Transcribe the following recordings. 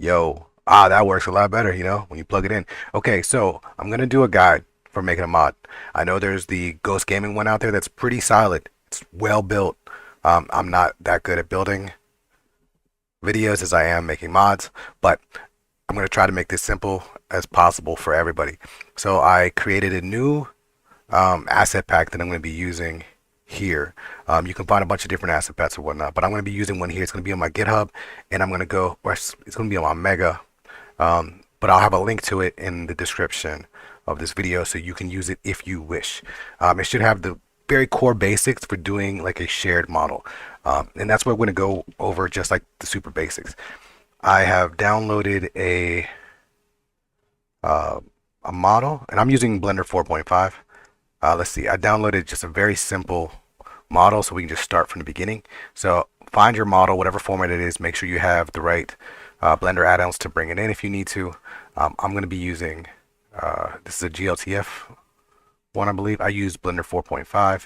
Yo, that works a lot better, when you plug it in. Okay, so I'm gonna do a guide for making a mod. I know there's the Ghost Gaming one out there that's pretty solid. It's well built. I'm not that good at building videos as I am making mods, but I'm gonna try to make this simple as possible for everybody. So I created a new asset pack that I'm gonna be using here. You can find a bunch of different asset packs or whatnot, but I'm gonna be using one here. It's gonna be on my GitHub, and it's gonna be on my Mega. But I'll have a link to it in the description of this video so you can use it if you wish. It should have the very core basics for doing like a shared model. And that's what we're going to go over, just like the super basics. I have downloaded uh, a model, and I'm using Blender 4.5. Let's see, I downloaded just a very simple model so we can just start from the beginning. So find your model, whatever format it is, make sure you have the right Blender add-ons to bring it in if you need to. I'm going to be using, this is a GLTF one, I believe. I use Blender 4.5.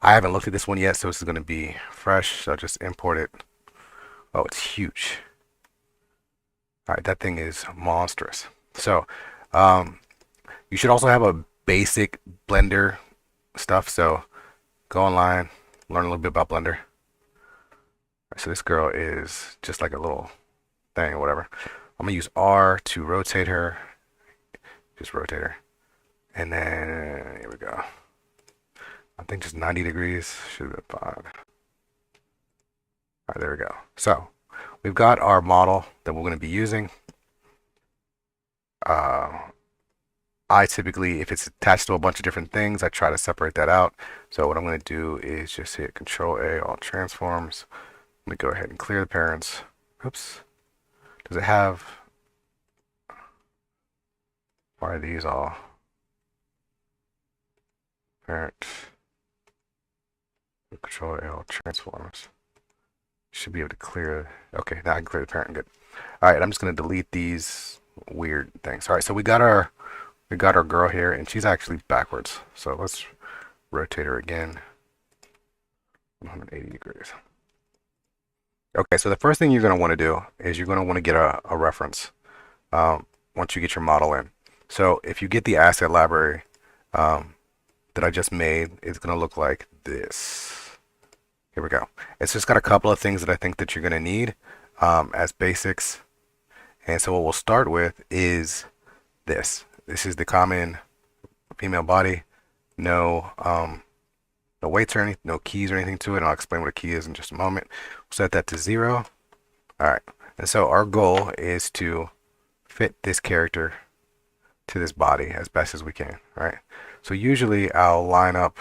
I haven't looked at this one yet, so this is going to be fresh. So I'll just import it. Oh, it's huge. All right, that thing is monstrous. So you should also have a basic Blender stuff. So go online, learn a little bit about Blender. So this girl is just like a little thing or whatever. I'm gonna use R to rotate her. Just rotate her. And then here we go. I think just 90 degrees. Should have been 5. Alright, there we go. So we've got our model that we're going to be using. I typically, if it's attached to a bunch of different things, I try to separate that out. So what I'm going to do is just hit Control A, all transforms. I'm going to go ahead and clear the parents. Oops. Does it have... Why are these all... Parent... Control A, all transforms. Should be able to clear... Okay, now I can clear the parent. Good. Alright, I'm just going to delete these weird things. Alright, so we got our girl here, and she's actually backwards. So let's rotate her again. 180 degrees. Okay, so the first thing you're going to want to do is you're going to want to get a reference once you get your model in. So if you get the asset library that I just made, it's going to look like this. Here we go. It's just got a couple of things that I think that you're going to need as basics. And so what we'll start with is this. This is the common female body. No no weights or anything, no keys or anything to it. And I'll explain what a key is in just a moment. We'll set that to 0. All right. And so our goal is to fit this character to this body as best as we can, right? So usually I'll line up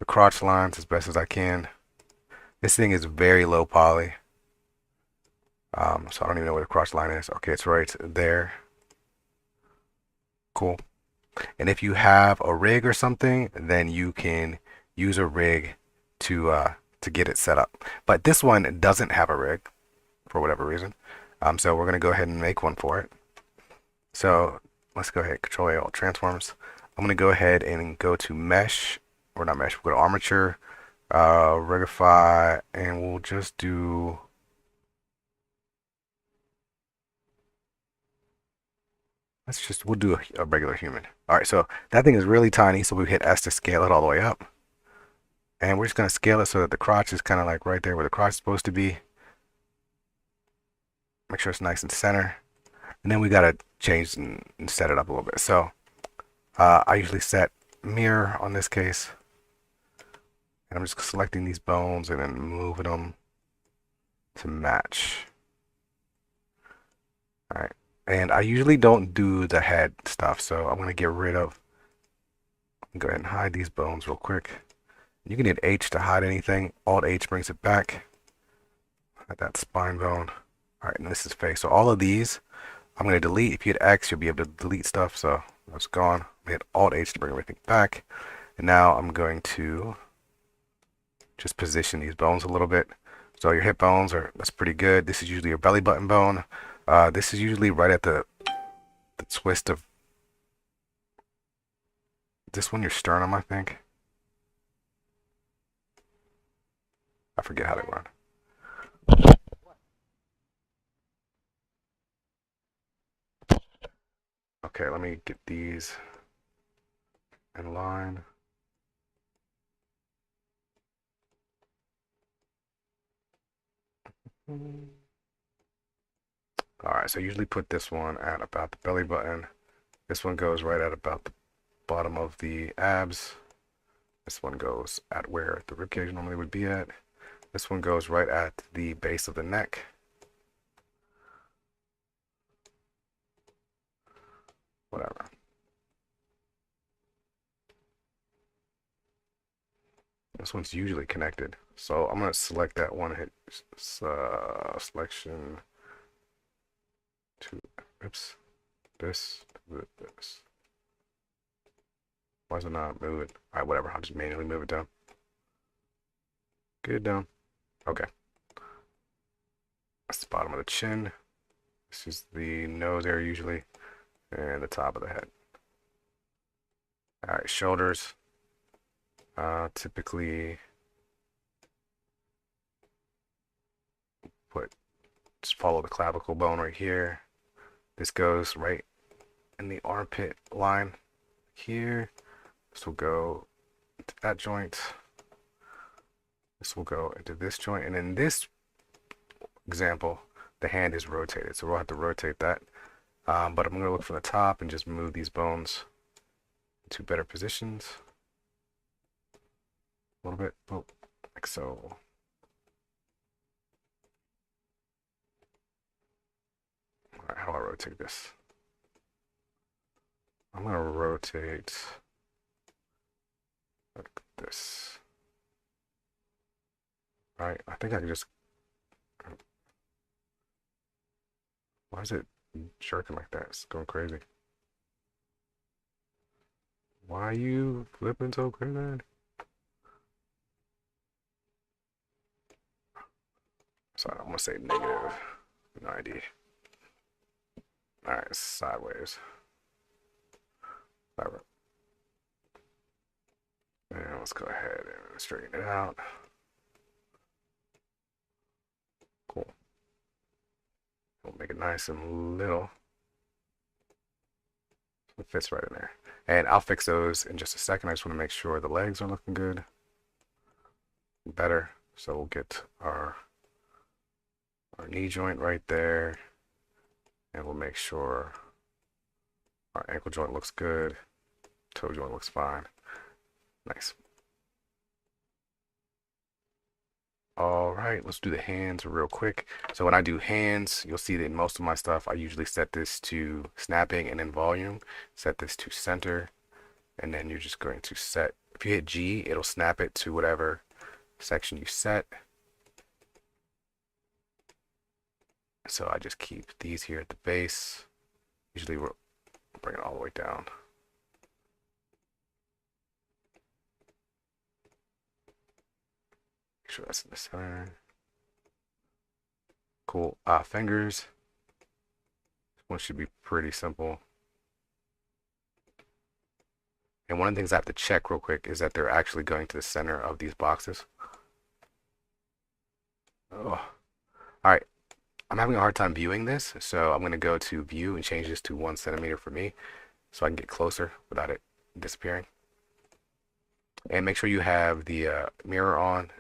the crotch lines as best as I can. This thing is very low poly. So I don't even know where the crotch line is. Okay, it's right there. Cool. And if you have a rig or something, then you can use a rig to get it set up. But this one doesn't have a rig for whatever reason. So we're gonna go ahead and make one for it. So let's go ahead, Control A, all transforms. I'm gonna go ahead and go to mesh, or not mesh, we'll go to armature, rigify, and we'll just do we'll do a regular human. All right, so that thing is really tiny, so we hit S to scale it all the way up. And we're just gonna scale it so that the crotch is kind of like right there where the crotch is supposed to be. Make sure it's nice and center. And then we gotta change and set it up a little bit. So I usually set mirror on this case. And I'm just selecting these bones and then moving them to match. All right. And I usually don't do the head stuff, so I'm going to get rid of, go ahead and hide these bones real quick. You can hit H to hide anything. Alt H brings it back. Hide that spine bone. All right, and this is face. So all of these, I'm going to delete. If you hit X, you'll be able to delete stuff, so that's gone. Hit Alt H to bring everything back. And now I'm going to just position these bones a little bit. So your hip bones that's pretty good. This is usually your belly button bone. This is usually right at the twist of this one, your sternum, I think. I forget how they run. Okay, let me get these in line. All right, so I usually put this one at about the belly button. This one goes right at about the bottom of the abs. This one goes at where the ribcage normally would be at. This one goes right at the base of the neck. Whatever. This one's usually connected. So I'm going to select that one, hit selection to, oops, this, this. Why is it not moving? All right, whatever. I'll just manually move it down. Get it down. Okay. That's the bottom of the chin. This is the nose area usually, and the top of the head. All right, shoulders. Typically just follow the clavicle bone right here. This goes right in the armpit line here. This will go to that joint. This will go into this joint. And in this example, the hand is rotated. So we'll have to rotate that. But I'm going to look from the top and just move these bones into better positions. A little bit, oh, like so. All right, how do I rotate this? I'm going to rotate like this. All right, I think I can just, why is it jerking like that? It's going crazy. Why are you flipping so crazy? Sorry, I'm gonna say negative 90. All right, sideways. All right. And let's go ahead and straighten it out. Cool. We'll make it nice and little. It fits right in there. And I'll fix those in just a second. I just want to make sure the legs are looking good. Better. So we'll get our knee joint right there. And we'll make sure our ankle joint looks good. Toe joint looks fine. Nice. All right, let's do the hands real quick. So when I do hands, you'll see that in most of my stuff, I usually set this to snapping and then volume. Set this to center, and then you're just going to set. If you hit G, it'll snap it to whatever section you set. So I just keep these here at the base. Usually we'll bring it all the way down. Make sure that's in the center. Cool. Fingers. This one should be pretty simple. And one of the things I have to check real quick is that they're actually going to the center of these boxes. Oh. All right. I'm having a hard time viewing this, so I'm going to go to view and change this to 1 centimeter for me so I can get closer without it disappearing. And make sure you have the mirror on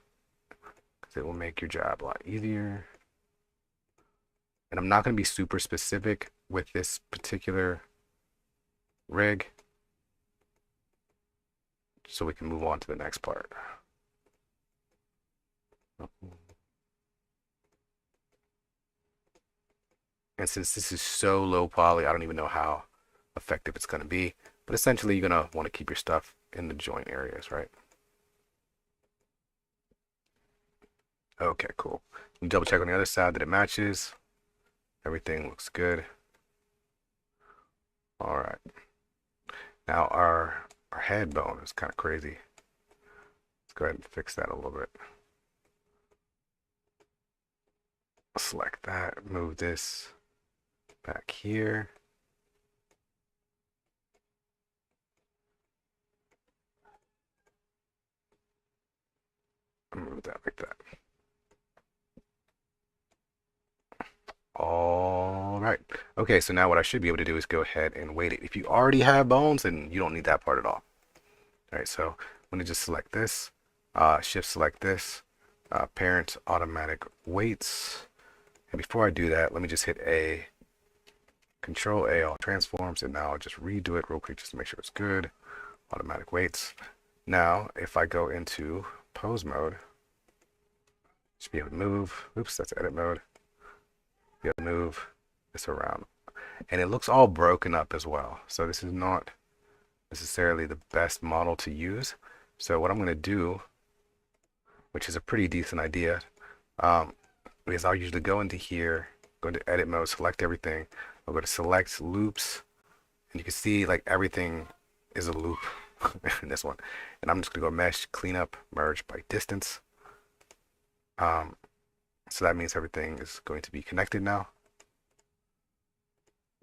because it will make your job a lot easier. And I'm not going to be super specific with this particular rig, so we can move on to the next part. And since this is so low poly, I don't even know how effective it's going to be. But essentially, you're going to want to keep your stuff in the joint areas, right? Okay, cool. You double check on the other side that it matches. Everything looks good. All right. Now our head bone is kind of crazy. Let's go ahead and fix that a little bit. Select that, move this back here. Move that like that. All right. Okay, so now what I should be able to do is go ahead and weight it. If you already have bones, then you don't need that part at all. All right, so I'm going to just select this, shift select this, parent automatic weights. And before I do that, let me just hit A, Control A, all transforms, and now I'll just redo it real quick just to make sure it's good. Automatic weights. Now, if I go into pose mode, should be able to move. Oops, that's edit mode. Be able to move this around. And it looks all broken up as well. So this is not necessarily the best model to use. So what I'm going to do, which is a pretty decent idea, is I'll usually go into here, go into edit mode, select everything. I'll go to select loops, and you can see like everything is a loop in this one. And I'm just going to go mesh, cleanup, merge by distance. So that means everything is going to be connected now.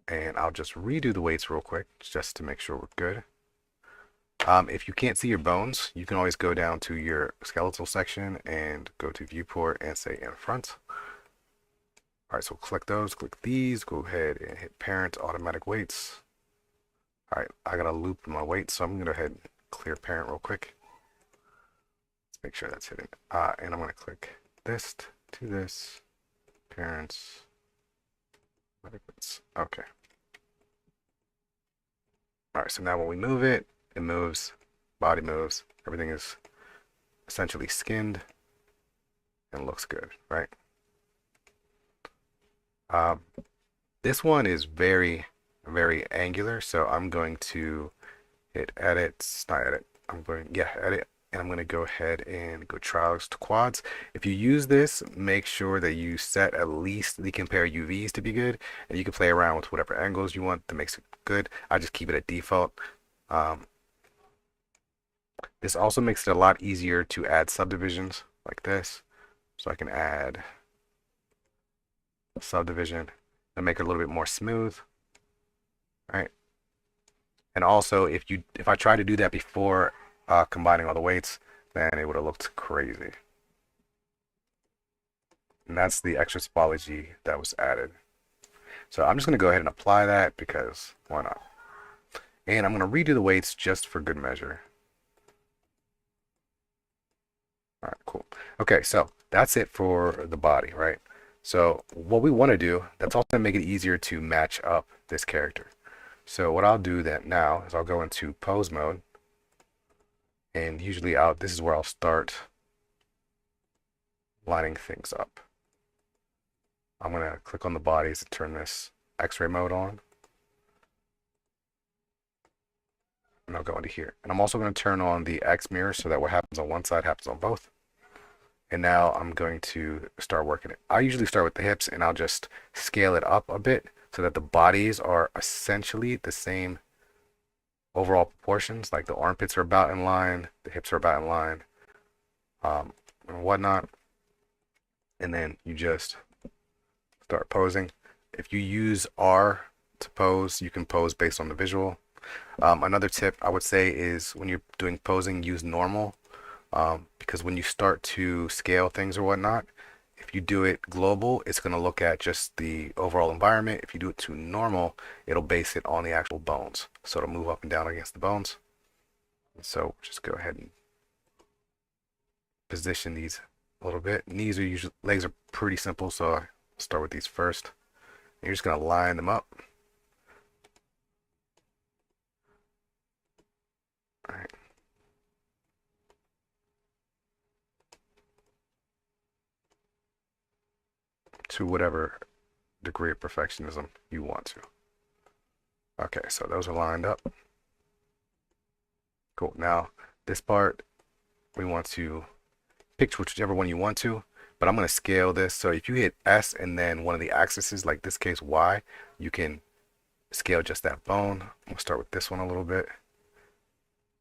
And I'll just redo the weights real quick just to make sure we're good. If you can't see your bones, you can always go down to your skeletal section and go to viewport and say in front. All right, so click those, click these, go ahead and hit parent automatic weights. All right, I got a loop in my weights, so I'm going to go ahead and clear parent real quick. Let's make sure that's hidden. And I'm going to click this to this, parents, okay. All right, so now when we move it, it moves, body moves, everything is essentially skinned and looks good, right? This one is very, very angular, so I'm going to hit edit, not edit, edit, and I'm going to go ahead and go trials to quads. If you use this, make sure that you set at least the compare UVs to be good, and you can play around with whatever angles you want that makes it good. I just keep it at default. This also makes it a lot easier to add subdivisions like this. So I can add a subdivision and make it a little bit more smooth. All right. And also, if I try to do that before combining all the weights, then it would have looked crazy. And that's the extra topology that was added. So I'm just going to go ahead and apply that because why not? And I'm going to redo the weights just for good measure. All right, cool. Okay, so that's it for the body, right? So what we want to do, that's also going to make it easier to match up this character. So what I'll do then now is I'll go into pose mode. And usually this is where I'll start lining things up. I'm going to click on the bodies and turn this X-ray mode on. And I'll go into here. And I'm also going to turn on the X mirror so that what happens on one side happens on both. And now I'm going to start working it. I usually start with the hips and I'll just scale it up a bit so that the bodies are essentially the same overall proportions. Like the armpits are about in line, the hips are about in line, and whatnot. And then you just start posing. If you use R to pose, you can pose based on the visual. Another tip I would say is when you're doing posing, use normal. Because when you start to scale things or whatnot, if you do it global, it's going to look at just the overall environment. If you do it to normal, it'll base it on the actual bones. So it'll move up and down against the bones. So just go ahead and position these a little bit. Knees are usually, legs are pretty simple, so I start with these first. And you're just going to line them up. All right. To whatever degree of perfectionism you want to. Okay, so those are lined up. Cool. Now, this part, we want to pick whichever one you want to, but I'm going to scale this. So if you hit S and then one of the axes, like this case Y, you can scale just that bone. I'm going to start with this one a little bit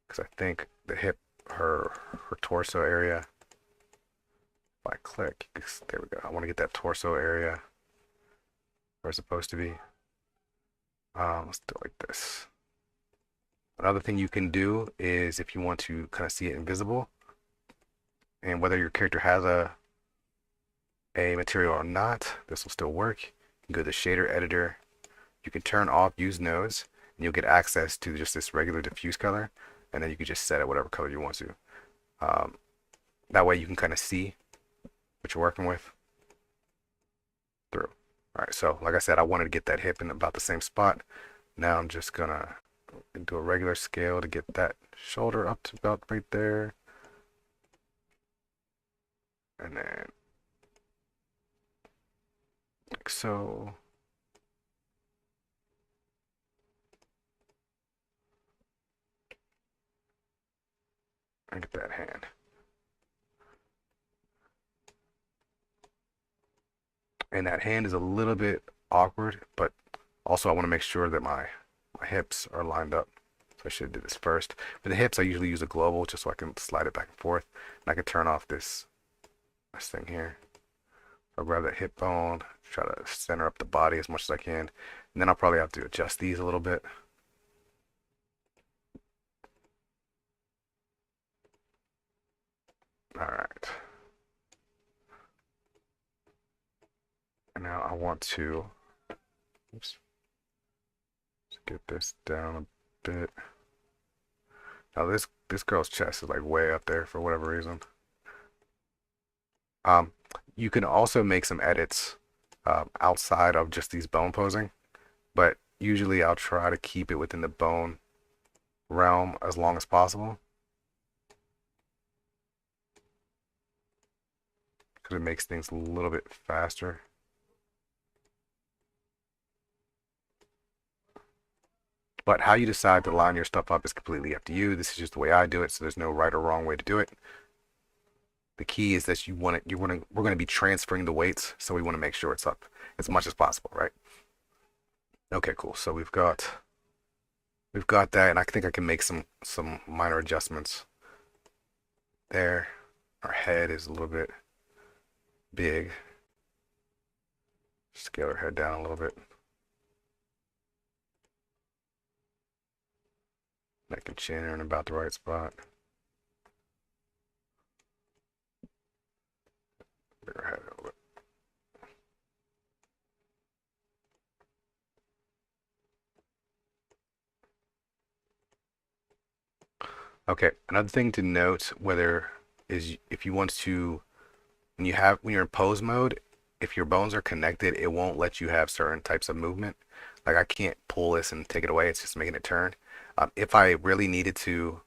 because I think the hip, her torso area, if I click, there we go. I want to get that torso area where it's supposed to be. Let's do it like this. Another thing you can do is if you want to kind of see it invisible, and whether your character has a material or not, this will still work. You can go to the shader editor, you can turn off use nodes, and you'll get access to just this regular diffuse color, and then you can just set it whatever color you want to. Um, that way you can kind of see what you're working with through. All right, so like I said, I wanted to get that hip in about the same spot. Now I'm just gonna do a regular scale to get that shoulder up to about right there. And then like so. And get that hand. And that hand is a little bit awkward, but also I want to make sure that my hips are lined up. So I should do this first. For the hips, I usually use a global just so I can slide it back and forth. And I can turn off this thing here. I'll grab that hip bone, try to center up the body as much as I can. And then I'll probably have to adjust these a little bit. All right. And now I want to, oops, let's get this down a bit. Now this girl's chest is like way up there for whatever reason. You can also make some edits outside of just these bone posing, but usually I'll try to keep it within the bone realm as long as possible because it makes things a little bit faster. But how you decide to line your stuff up is completely up to you. This is just the way I do it, so there's no right or wrong way to do it. The key is that we're going to be transferring the weights, so we want to make sure it's up as much as possible, right? Okay, cool. So we've got that, and I think I can make some minor adjustments there. Our head is a little bit big. Scale our head down a little bit. Neck and chin are in about the right spot. Bigger head a little bit. Okay, another thing to note whether is if you want to when you're in pose mode, if your bones are connected, it won't let you have certain types of movement. Like I can't pull this and take it away, it's just making it turn. If I really needed to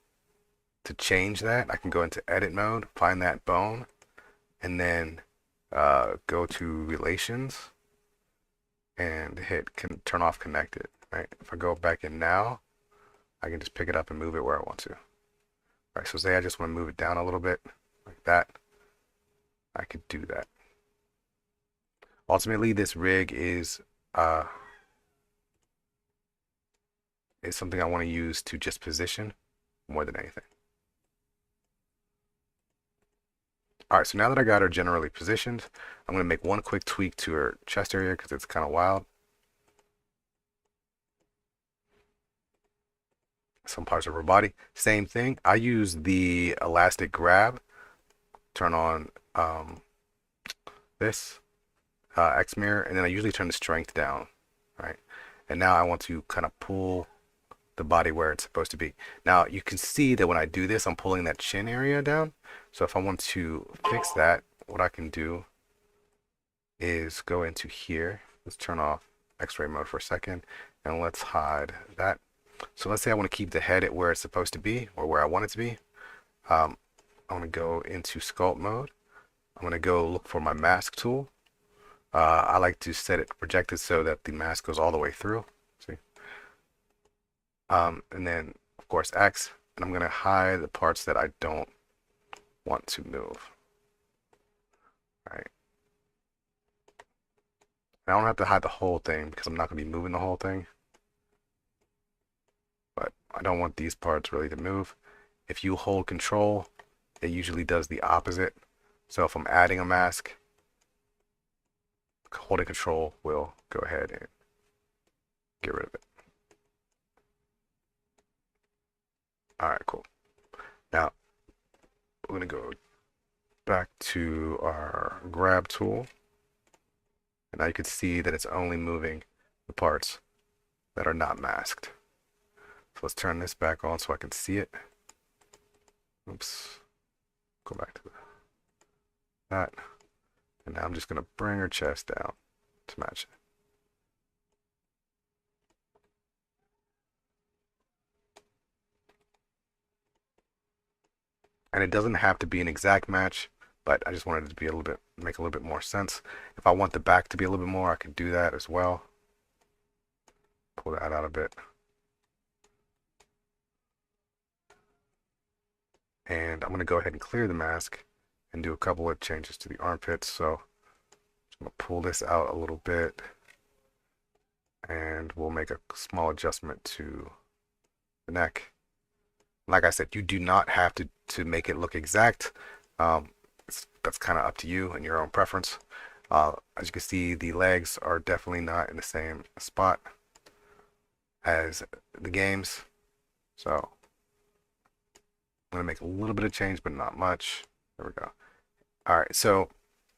change that, I can go into edit mode, find that bone, and then go to relations and hit turn off connected, right? If I go back in now, I can just pick it up and move it where I want to. All right, so say I just want to move it down a little bit like that. I could do that. Ultimately, this rig is something I want to use to just position more than anything. All right, so now that I got her generally positioned, I'm going to make one quick tweak to her chest area because it's kind of wild. Some parts of her body. Same thing. I use the elastic grab. Turn on this X mirror, and then I usually turn the strength down, right? And now I want to kind of pull the body where it's supposed to be. Now you can see that when I do this, I'm pulling that chin area down. So if I want to fix that, what I can do is go into here. Let's turn off X-ray mode for a second, and let's hide that. So let's say I want to keep the head at where it's supposed to be, or where I want it to be. I'm going to go into sculpt mode. I'm going to go look for my mask tool. I like to set it projected so that the mask goes all the way through. See? And then, of course, X. And I'm going to hide the parts that I don't want to move. All right. I don't have to hide the whole thing because I'm not going to be moving the whole thing. But I don't want these parts really to move. If you hold control, it usually does the opposite. So if I'm adding a mask, holding control will go ahead and get rid of it. All right, cool. Now we're gonna go back to our grab tool, and now you can see that it's only moving the parts that are not masked. So let's turn this back on so I can see it. Oops. Go back to that. And now I'm just going to bring her chest down to match it. And it doesn't have to be an exact match, but I just wanted it to be a little bit, make a little bit more sense. If I want the back to be a little bit more, I can do that as well. Pull that out a bit. And I'm going to go ahead and clear the mask and do a couple of changes to the armpits. So I'm going to pull this out a little bit, and we'll make a small adjustment to the neck. Like I said, you do not have to make it look exact. That's kind of up to you and your own preference. As you can see, the legs are definitely not in the same spot as the games. So I'm going to make a little bit of change, but not much. There we go. All right, so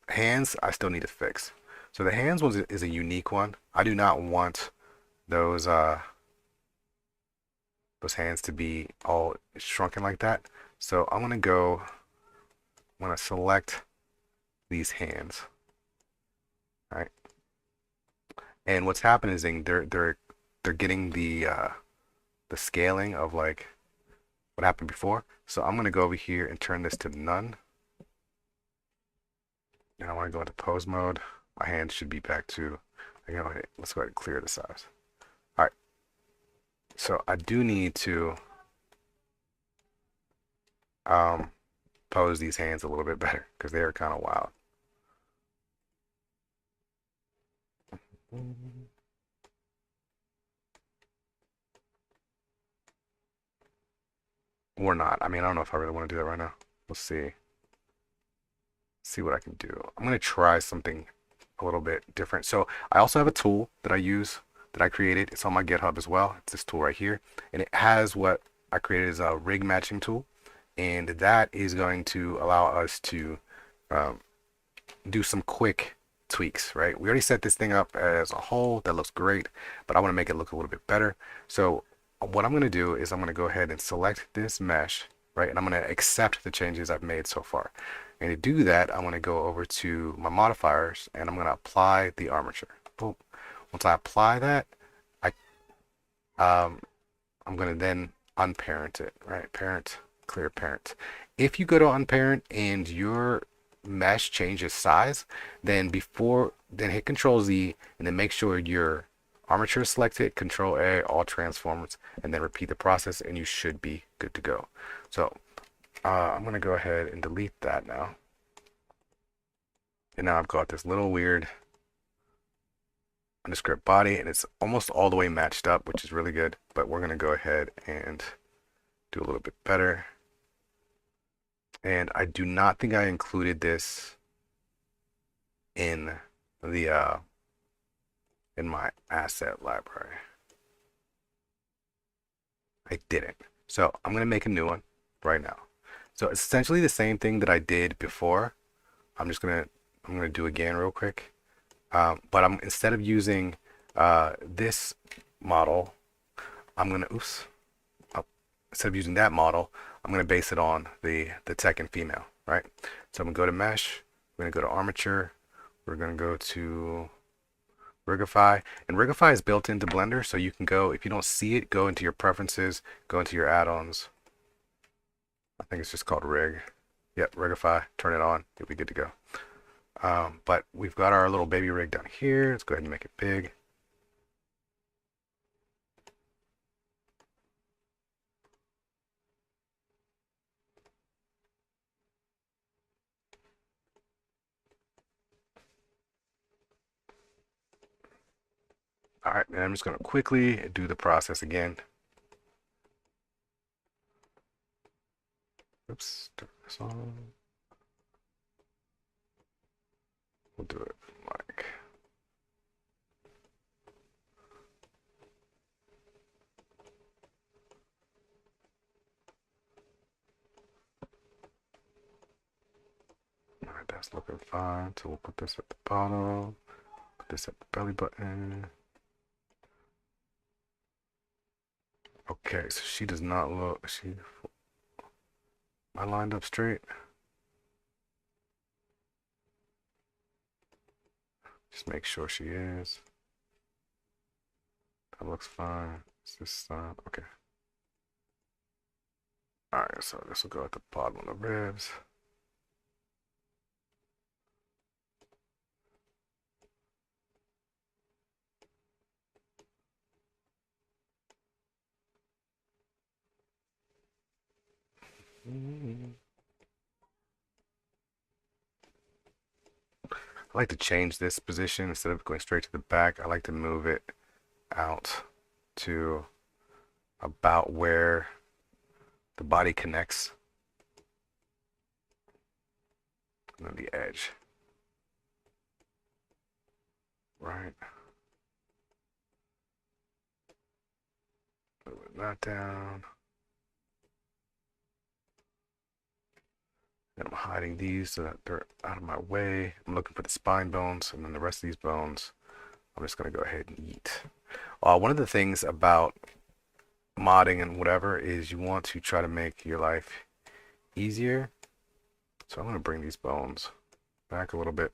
hands, I still need to fix. So the hands one is a unique one. I do not want those hands to be all shrunken like that. So I'm gonna select these hands. All right. And what's happening is they're getting the scaling of like what happened before. So I'm gonna go over here and turn this to none. And I want to go into pose mode. My hand should be back to, let's go ahead and clear the size. All right. So I do need to pose these hands a little bit better because they are kind of wild. Or not. I mean, I don't know if I really want to do that right now. We'll see. See what I can do. I'm going to try something a little bit different. So I also have a tool that I use that I created. It's on my GitHub as well. It's this tool right here. And it has what I created as a rig matching tool. And that is going to allow us to do some quick tweaks, right? We already set this thing up as a whole. That looks great, but I want to make it look a little bit better. So what I'm going to do is I'm going to go ahead and select this mesh, right? And I'm going to accept the changes I've made so far. And to do that, I'm going to go over to my modifiers and I'm going to apply the armature. Boom. Once I apply that, I'm going to then unparent it, right? Parent, clear parent. If you go to unparent and your mesh changes size, then hit Control Z and then make sure your armature is selected, Control A, all transforms, and then repeat the process and you should be good to go. So I'm going to go ahead and delete that now. And now I've got this little weird underscript body and it's almost all the way matched up, which is really good, but we're going to go ahead and do a little bit better. And I do not think I included this in the in my asset library. I didn't. So I'm going to make a new one right now. So it's essentially the same thing that I did before. I'm gonna do again real quick. But instead of using this model, instead of using that model, I'm gonna base it on the Tekken female, right? So I'm gonna go to mesh, we're gonna go to armature, we're gonna go to Rigify, and Rigify is built into Blender, so you can go, if you don't see it, go into your preferences, go into your add-ons. I think it's just called Rig. Yep, Rigify, turn it on, you'll be good to go. But we've got our little baby rig down here. Let's go ahead and make it big. All right, and I'm just going to quickly do the process again. Oops, turn this on. We'll do it like. All right, that's looking fine. So we'll put this at the bottom, put this at the belly button. Okay, so she does not look. Am I lined up straight? Just make sure she is. That looks fine. It's just okay. All right, so this will go at the bottom of the ribs. I like to change this position instead of going straight to the back. I like to move it out to about where the body connects and then the edge. Right. Move that down. And I'm hiding these so that they're out of my way. I'm looking for the spine bones, and then the rest of these bones, I'm just going to go ahead and eat. One of the things about modding and whatever is you want to try to make your life easier. So I'm going to bring these bones back a little bit.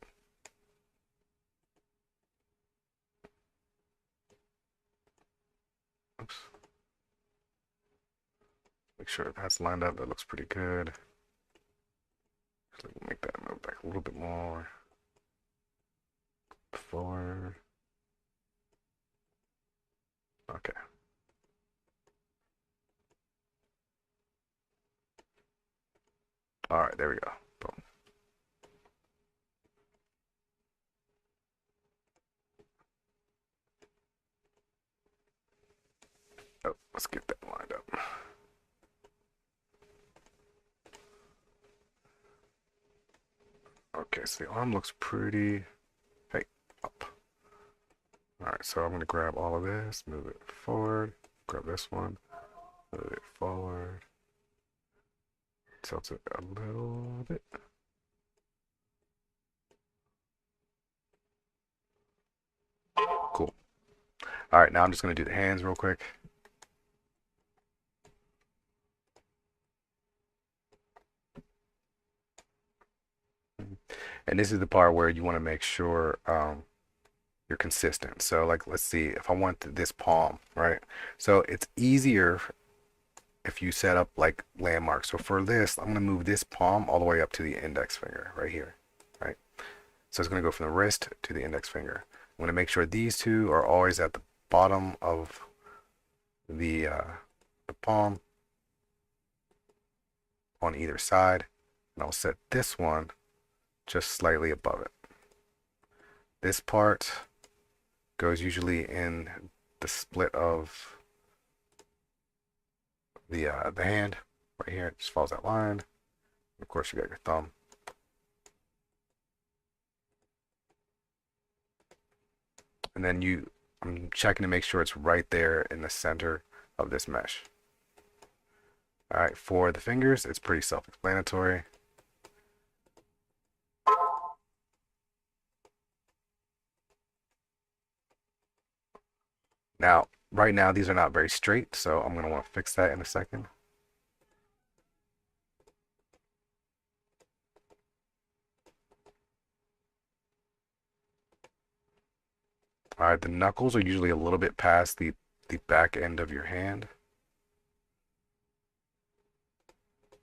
Oops. Make sure that's lined up. That looks pretty good. Actually, we'll make that move back a little bit more. Forward. Okay. All right, there we go. Boom. Oh, let's get that lined up. Okay, so the arm looks pretty. Hey, up. All right, so I'm gonna grab all of this, move it forward, grab this one, move it forward, tilt it a little bit. Cool. All right, now I'm just gonna do the hands real quick. And this is the part where you want to make sure you're consistent. So like, let's see, if I want this palm, right? So it's easier if you set up like landmarks. So for this, I'm going to move this palm all the way up to the index finger right here, right? So it's going to go from the wrist to the index finger. I'm going to make sure these two are always at the bottom of the palm on either side. And I'll set this one just slightly above it. This part goes usually in the split of the hand right here. It just follows that line. Of course, you got your thumb. And then I'm checking to make sure it's right there in the center of this mesh. All right, for the fingers, it's pretty self-explanatory. Now, right now, these are not very straight, so I'm going to want to fix that in a second. All right, the knuckles are usually a little bit past the back end of your hand.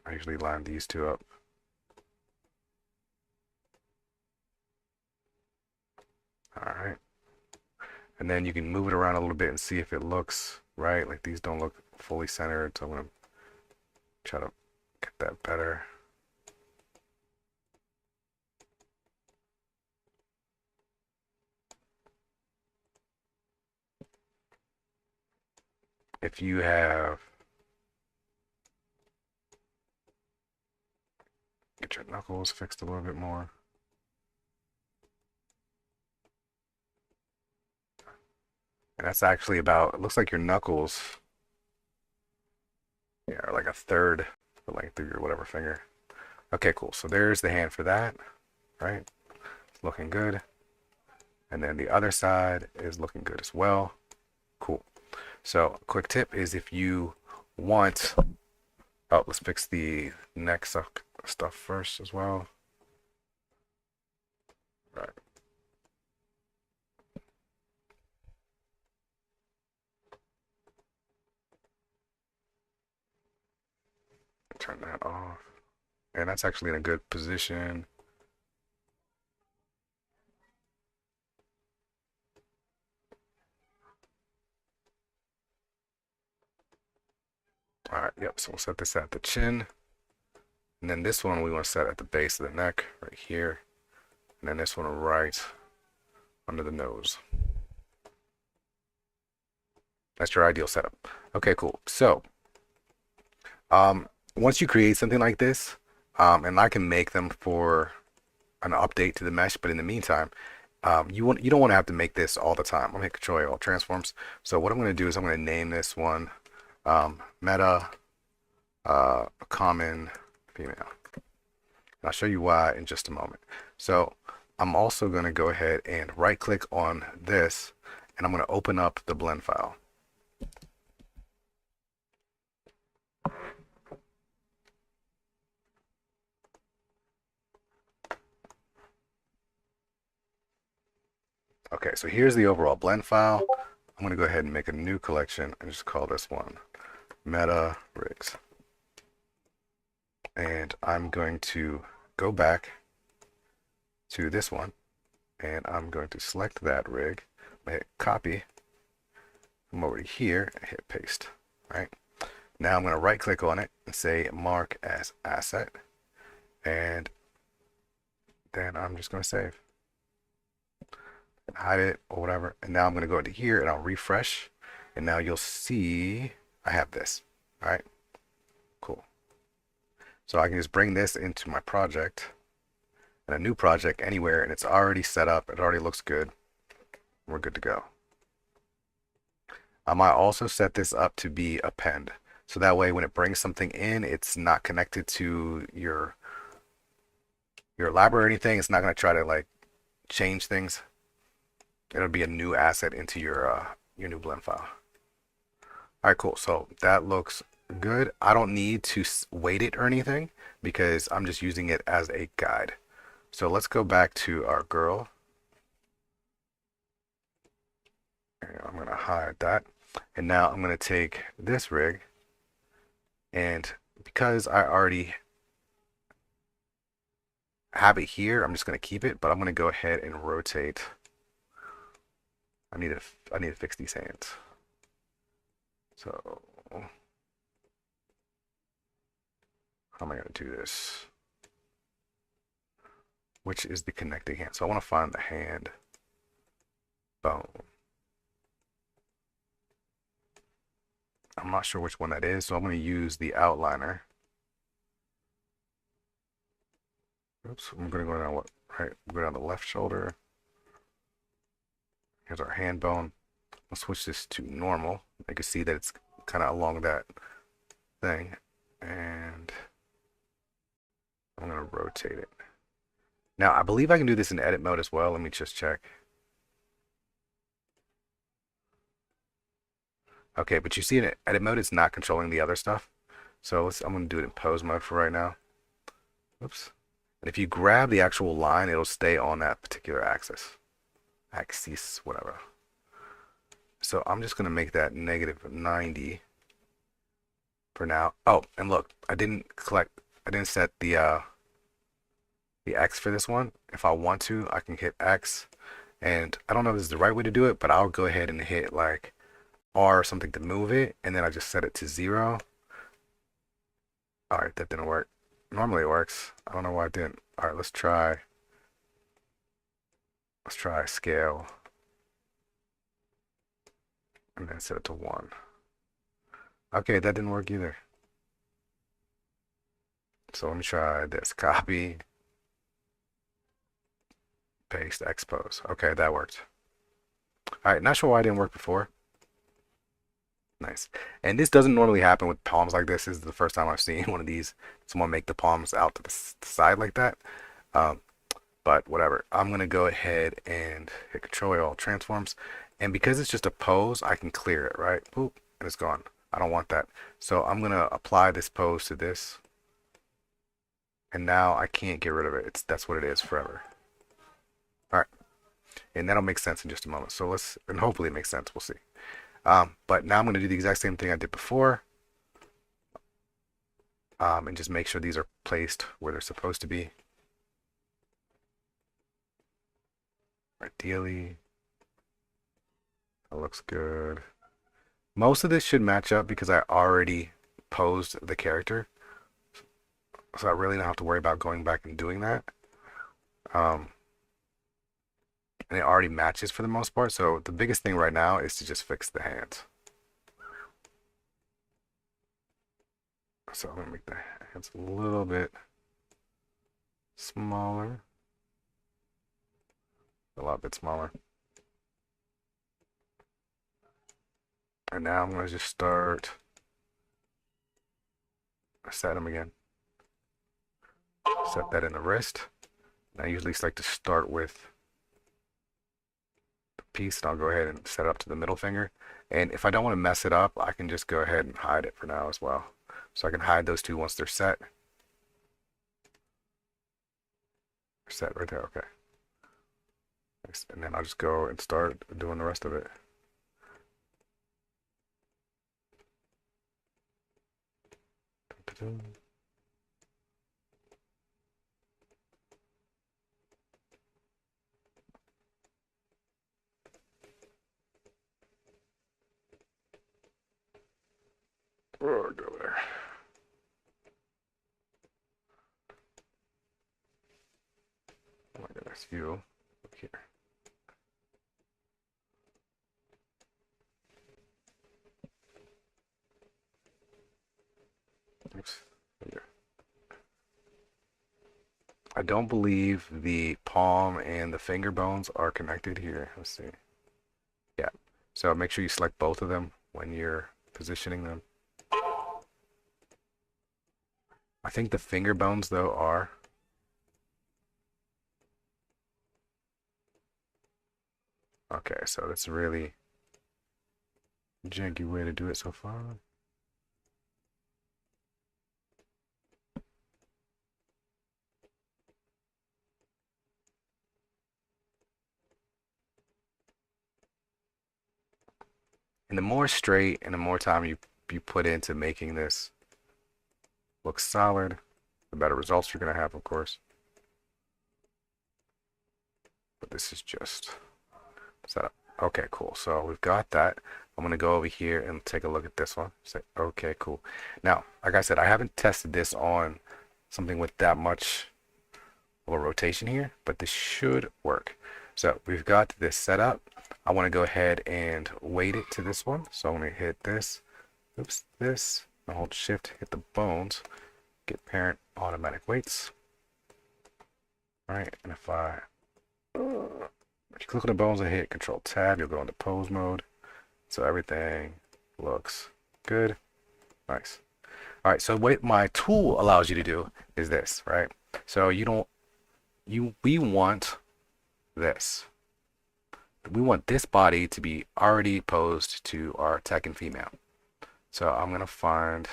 I usually line these two up. All right. And then you can move it around a little bit and see if it looks right. Like these don't look fully centered, so I'm going to try to get that better. If you have, get your knuckles fixed a little bit more. And that's actually about, it looks like your knuckles, yeah, are like a third the length of your whatever finger. Okay, cool. So there's the hand for that, right? It's looking good. And then the other side is looking good as well. Cool. So a quick tip is if you want, oh, let's fix the next stuff first as well. Right. Turn that off. And that's actually in a good position. All right, yep, so we'll set this at the chin. And then this one we want to set at the base of the neck, right here. And then this one right under the nose. That's your ideal setup. Okay, cool. So, once you create something like this, and I can make them for an update to the mesh, but in the meantime, you don't want to have to make this all the time. I'm gonna hit Control All Transforms. So what I'm gonna do is I'm gonna name this one Meta Common Female. And I'll show you why in just a moment. So I'm also gonna go ahead and right click on this, and I'm gonna open up the blend file. Okay, so here's the overall blend file. I'm going to go ahead and make a new collection and just call this one Meta Rigs. And I'm going to go back to this one, and I'm going to select that rig. I'm going to hit copy, come over to here and hit paste. Right now I'm going to right click on it and say mark as asset, and then I'm just going to save, hide it or whatever. And now I'm going to go into here and I'll refresh, and now you'll see I have this. All right, cool. So I can just bring this into my project, and a new project anywhere, and it's already set up. It already looks good. We're good to go. I might also set this up to be append, so that way when it brings something in, it's not connected to your lab or anything. It's not going to try to like change things. It'll be a new asset into your new blend file. All right, cool. So that looks good. I don't need to weight it or anything because I'm just using it as a guide. So let's go back to our girl. And I'm going to hide that. And now I'm going to take this rig, and because I already have it here, I'm just going to keep it, but I'm going to go ahead and rotate. I need to fix these hands. So how am I going to do this? Which is the connecting hand? So I want to find the hand bone. I'm not sure which one that is, so I'm going to use the outliner. Oops, I'm going to go down right? Go down the left shoulder. Here's our hand bone. I'll switch this to normal. You can see that it's kind of along that thing, and I'm going to rotate it. Now, I believe I can do this in edit mode as well. Let me just check. Okay, but you see in edit mode, it's not controlling the other stuff. So I'm going to do it in pose mode for right now. Oops. And if you grab the actual line, it'll stay on that particular axis, whatever. So I'm just going to make that -90 for now. Oh, and look, I didn't set the X for this one. If I want to, I can hit X, and I don't know if this is the right way to do it, but I'll go ahead and hit like R or something to move it, and then I just set it to 0. All right, that didn't work. Normally it works. I don't know why it didn't. All right, let's try scale, and then set it to 1. Okay, that didn't work either. So let me try this. Copy, paste, expose. Okay, that worked. All right, not sure why it didn't work before. Nice. And this doesn't normally happen with palms like this. This is the first time I've seen one of these. Someone make the palms out to the side like that. But whatever. I'm going to go ahead and hit Control All Transforms. And because it's just a pose, I can clear it, right? Boop, and it's gone. I don't want that. So I'm gonna apply this pose to this, and now I can't get rid of it. That's what it is forever. All right, and that'll make sense in just a moment. So and hopefully it makes sense. We'll see. But now I'm gonna do the exact same thing I did before, and just make sure these are placed where they're supposed to be. Ideally, that looks good. Most of this should match up because I already posed the character. So I really don't have to worry about going back and doing that. And it already matches for the most part. So the biggest thing right now is to just fix the hands. So I'm gonna make the hands a little bit smaller. A lot bit smaller. And now I'm gonna just start set them again. Set that in the wrist. And I usually like to start with the piece, and I'll go ahead and set it up to the middle finger. And if I don't want to mess it up, I can just go ahead and hide it for now as well. So I can hide those two once they're set. Set right there, okay. And then I'll just go and start doing the rest of it. Oh, go there. Oh my goodness, you look here. Oops. Here. I don't believe the palm and the finger bones are connected here. Let's see. Yeah. So make sure you select both of them when you're positioning them. I think the finger bones though are. Okay, so that's a really janky way to do it so far. And the more straight and the more time you put into making this look solid, the better results you're going to have, of course. But this is just setup. Okay, cool. So we've got that. I'm going to go over here and take a look at this one. Say, okay, cool. Now, like I said, I haven't tested this on something with that much of a rotation here, but this should work. So we've got this set up. I want to go ahead and weight it to this one. So I'm going to hit this, oops, this, and hold shift, hit the bones, get parent automatic weights. All right, and if you click on the bones and hit Control Tab, you'll go into pose mode. So everything looks good. Nice. All right, so what my tool allows you to do is this, right? So we want this. We want this body to be already posed to our Tekken female. So I'm gonna find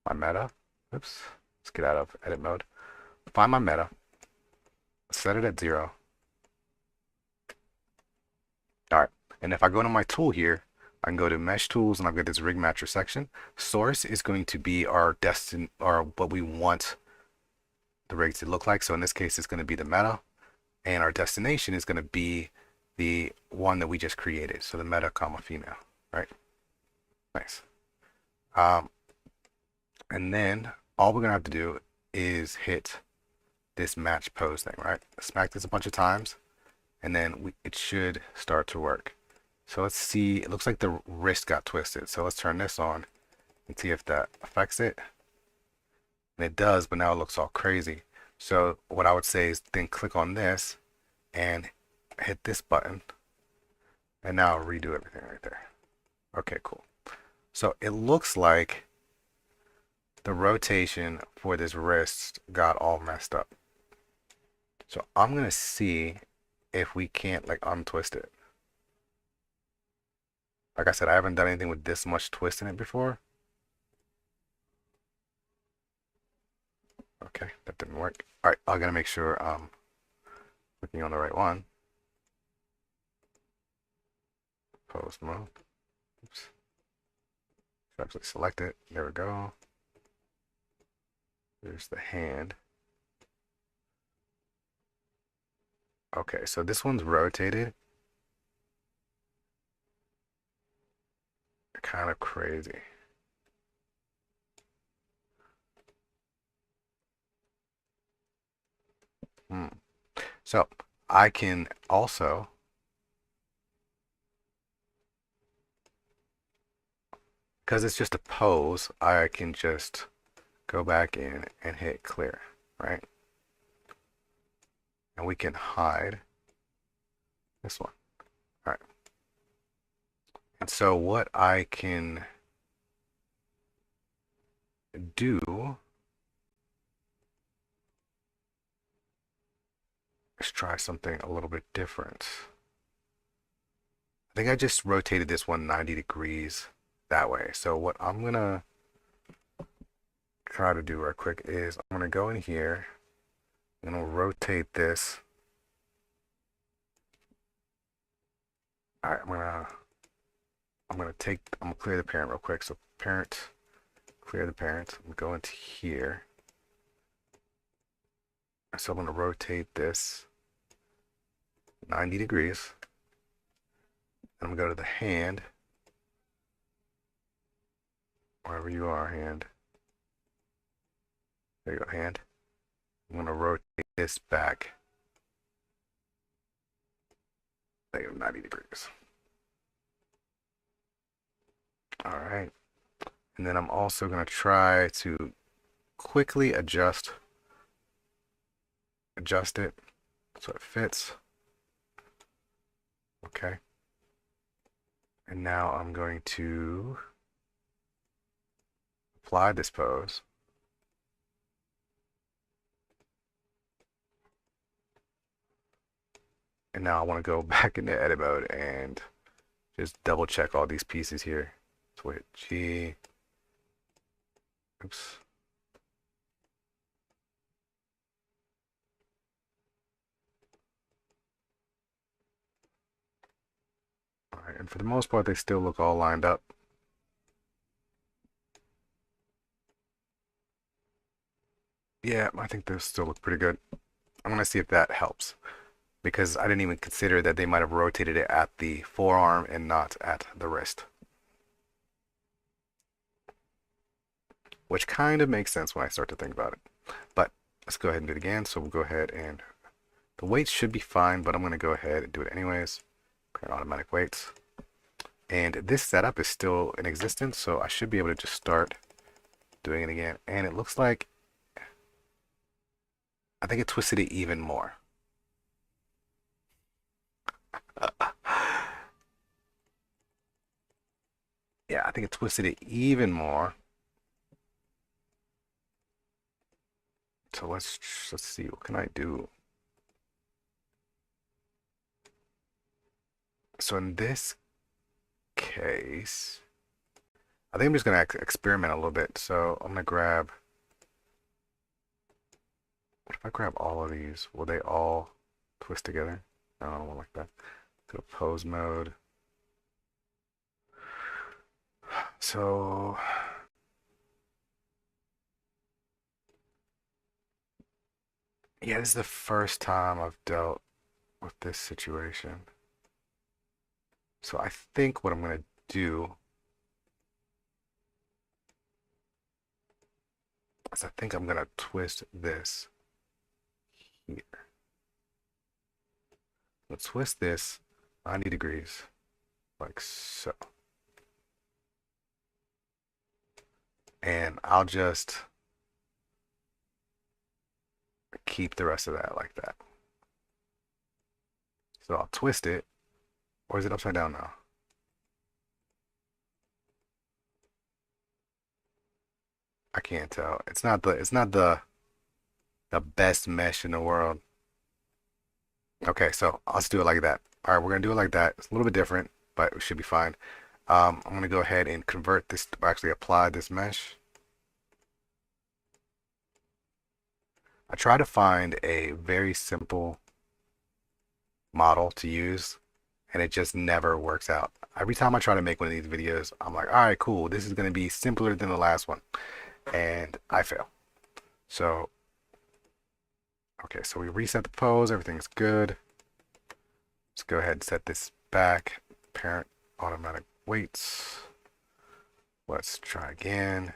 my meta. Oops, let's get out of edit mode. Find my meta, set it at 0. All right, and if I go to my tool here, I can go to mesh tools and I've got this rig matcher section. Source is going to be our or what we want the rig to look like. So in this case, it's going to be the meta, and our destination is going to be the one that we just created. So the meta comma female, right? Nice. And then all we're gonna have to do is hit this match pose thing, right? Smack this a bunch of times, and then it should start to work. So let's see, it looks like the wrist got twisted. So let's turn this on and see if that affects it. And it does, but now it looks all crazy. So what I would say is then click on this and hit this button, and now redo everything right there. Okay, cool. So it looks like the rotation for this wrist got all messed up. So I'm gonna see if we can't like untwist it. Like I said, I haven't done anything with this much twist in it before. Okay, that didn't work. All right, I gotta make sure I'm clicking on the right one. Pose mode. Oops. Should actually select it. There we go. There's the hand. Okay, so this one's rotated. Kind of crazy. Hmm. So I can also, because it's just a pose, I can just go back in and hit clear, right? And we can hide this one. All right. And so what I can do is try something a little bit different. I think I just rotated this one 90 degrees that way. So what I'm gonna try to do real quick is I'm gonna go in here, I'm gonna rotate this. All right, I'm gonna clear the parent real quick. So parent, clear the parent. I'm going to here. So I'm gonna rotate this 90 degrees. I'm gonna go to the hand, wherever you are, hand. There you go, hand. I'm gonna rotate this back. Negative 90 degrees. All right. And then I'm also gonna try to quickly adjust it so it fits. Okay. And now I'm going to apply this pose. And now I want to go back into edit mode and just double check all these pieces here. So hit G. Oops. All right, and for the most part, they still look all lined up. Yeah, I think those still look pretty good. I'm gonna see if that helps because I didn't even consider that they might have rotated it at the forearm and not at the wrist. Which kind of makes sense when I start to think about it. But let's go ahead and do it again. So we'll go ahead and the weights should be fine, but I'm going to go ahead and do it anyways. Create automatic weights. And this setup is still in existence, so I should be able to just start doing it again. And it looks like I think it twisted it even more. Yeah, I think it twisted it even more. So let's see, what can I do? So in this case, I think I'm just gonna experiment a little bit. So I'm gonna grab, what if I grab all of these? Will they all twist together? No, I don't want like that. Go to pose mode. So yeah, this is the first time I've dealt with this situation. So I think what I'm gonna do is I think I'm gonna twist this here. Let's twist this 90 degrees, like so. And I'll just keep the rest of that like that. So I'll twist it, or is it upside down now? I can't tell. It's not the best mesh in the world. Okay, so let's do it like that. All right, we're gonna do it like that. It's a little bit different, but it should be fine. I'm going to go ahead and convert this, actually apply this mesh. I try to find a very simple model to use, and it just never works out. Every time I try to make one of these videos, I'm like, all right, cool, this is going to be simpler than the last one, and I fail. So, okay, so we reset the pose, everything's good. Let's go ahead and set this back. Parent automatic weights. Let's try again.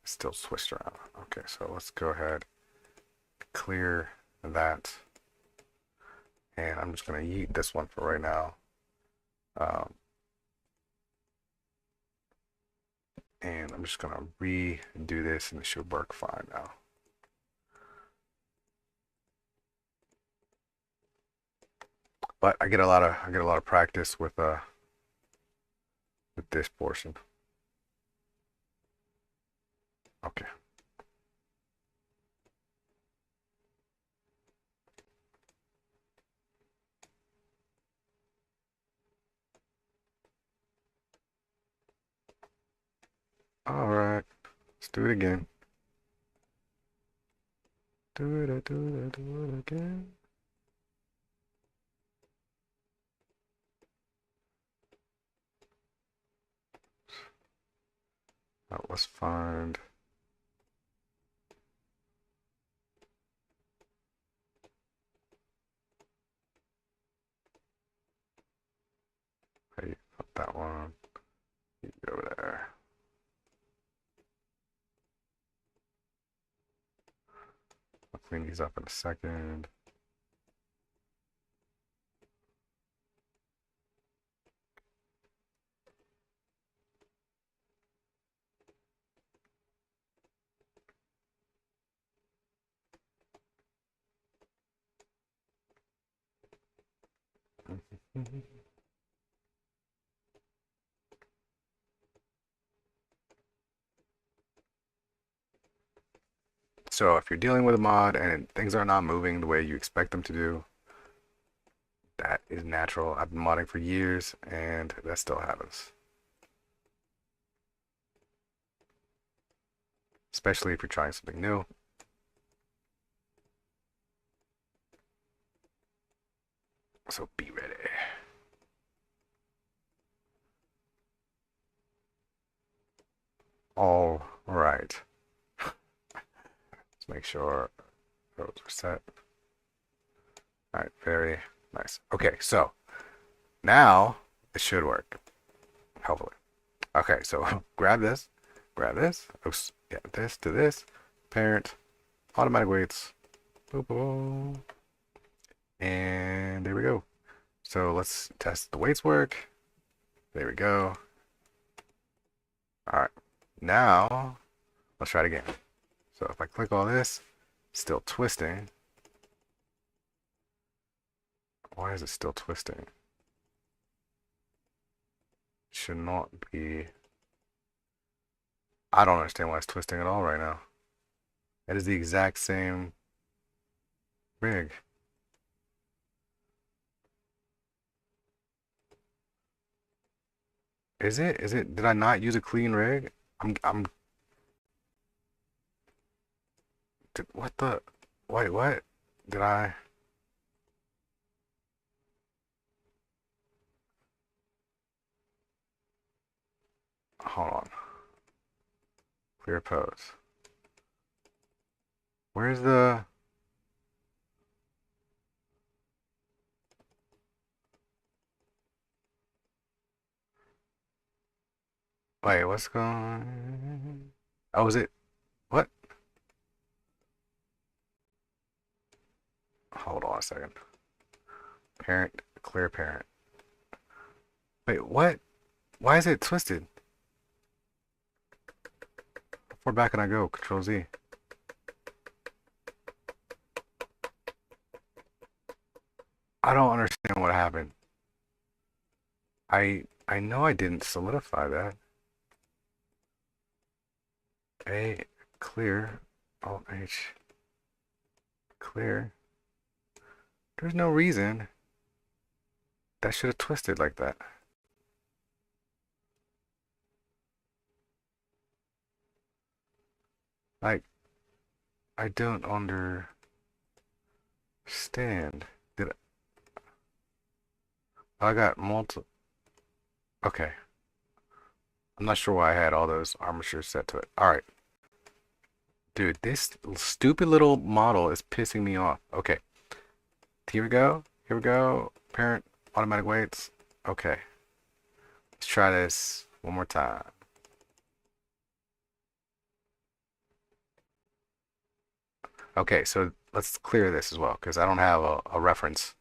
Still switched around. Okay, so let's go ahead, clear that. And I'm just going to yeet this one for right now. And I'm just going to redo this and it should work fine now. But I get a lot of practice with this portion. Okay. All right. Let's do it again. Do it again. Let's find. How you put that one? You go over there. I'll clean these up in a second. So if you're dealing with a mod and things are not moving the way you expect them to do, that is natural. I've been modding for years and that still happens. Especially if you're trying something new. So be ready. All right. Let's make sure those are set. All right, very nice. Okay, so now it should work. Hopefully. Okay, so grab this, oops, yeah, this to this, parent, automatic weights, boom, boom, and there we go. So let's test the weights work. There we go. All right, now let's try it again. So if I click all this, still twisting. Why is it still twisting? Should not be. I don't understand why it's twisting at all right now. It is the exact same rig. Is it? Is it? Did I not use a clean rig? I'm. What the? Wait, what? Did I? Hold on. Clear pose. Where's the? Wait, what's going? Oh, is it? What? Hold on a second. Parent, clear parent. Wait, what? Why is it twisted? How far back can I go? Control Z. I don't understand what happened. I know I didn't solidify that. A clear. Alt H. Clear. There's no reason that should have twisted like that. Like, I don't understand. Did I got multiple? Okay. I'm not sure why I had all those armatures set to it. All right. Dude, this stupid little model is pissing me off. Okay. Here we go. Here we go. Parent automatic weights. Okay. Let's try this one more time. Okay, so let's clear this as well because I don't have a reference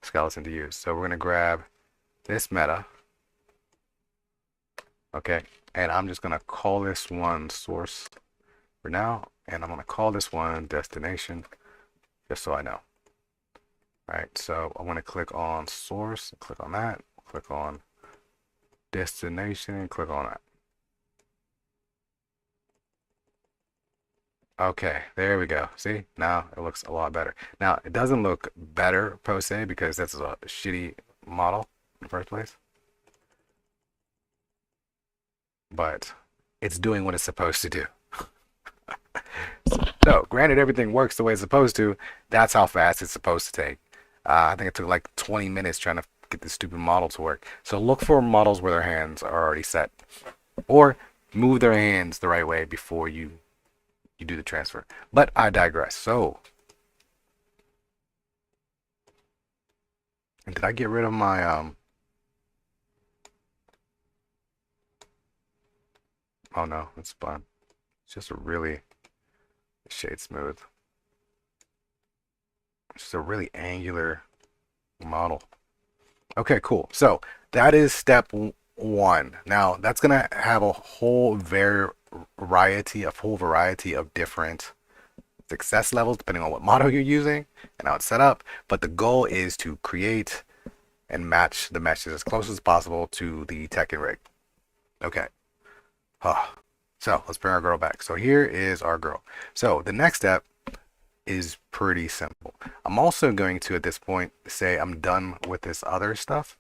skeleton to use. So we're going to grab this meta. Okay, and I'm just going to call this one source for now, and I'm going to call this one destination just so I know. All right, so I'm going to click on source, click on that, click on destination, click on that. Okay, there we go. See, now it looks a lot better. Now, it doesn't look better per se because that's a shitty model in the first place, but it's doing what it's supposed to do. So, granted, everything works the way it's supposed to. That's how fast it's supposed to take. I think it took like 20 minutes trying to get this stupid model to work. So look for models where their hands are already set, or move their hands the right way before you do the transfer. But I digress. So, and did I get rid of my Oh no, it's fine. It's just a really shade smooth. It's just a really angular model. Okay, cool. So that is step one. Now that's gonna have a whole variety of different success levels depending on what model you're using and how it's set up. But the goal is to create and match the meshes as close as possible to the Tekken rig. Okay. So let's bring our girl back. So here is our girl. So the next step is pretty simple. I'm also going to, at this point, say I'm done with this other stuff.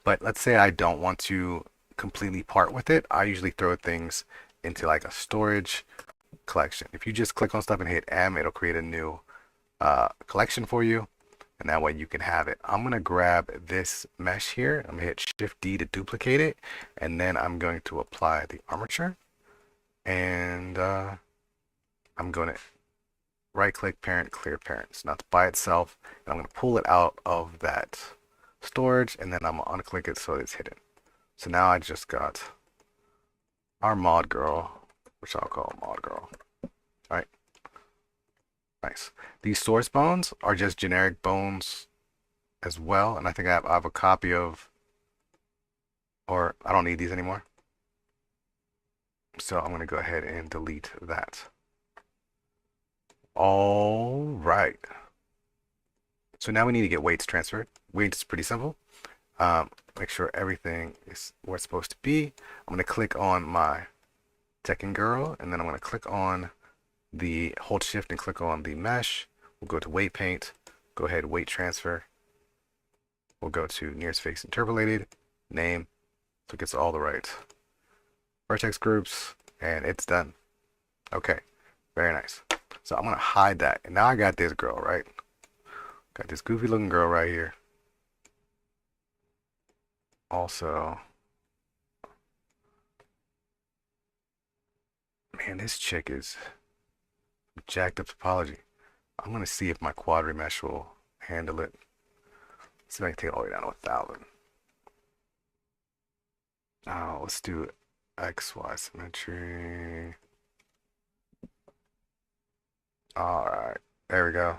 But let's say I don't want to completely part with it. I usually throw things into like a storage collection. If you just click on stuff and hit M, it'll create a new collection for you. And that way you can have it. I'm going to grab this mesh here. I'm going to hit Shift D to duplicate it. And then I'm going to apply the armature. And I'm going to right click parent, clear parents. Now it's by itself. And I'm going to pull it out of that storage. And then I'm going to unclick it so it's hidden. So now I just got our mod girl, which I'll call mod girl. All right. Nice. These source bones are just generic bones as well. And I think I have a copy of, or I don't need these anymore. So I'm going to go ahead and delete that. All right. So now we need to get weights transferred. Weights is pretty simple. Make sure everything is where it's supposed to be. I'm going to click on my Tekken girl, and then I'm going to click on the hold shift and click on the mesh. We'll go to weight paint, go ahead weight transfer. We'll go to nearest face interpolated, name, so it gets all the right vertex groups, and it's done. Okay, very nice. So I'm gonna hide that, and now I got this girl, right? Got this goofy looking girl right here. Also, man, this chick is jacked up topology. I'm gonna see if my quad remesh will handle it. Let's see if I can take it all the way down to 1,000. Oh, let's do XY symmetry. All right, there we go.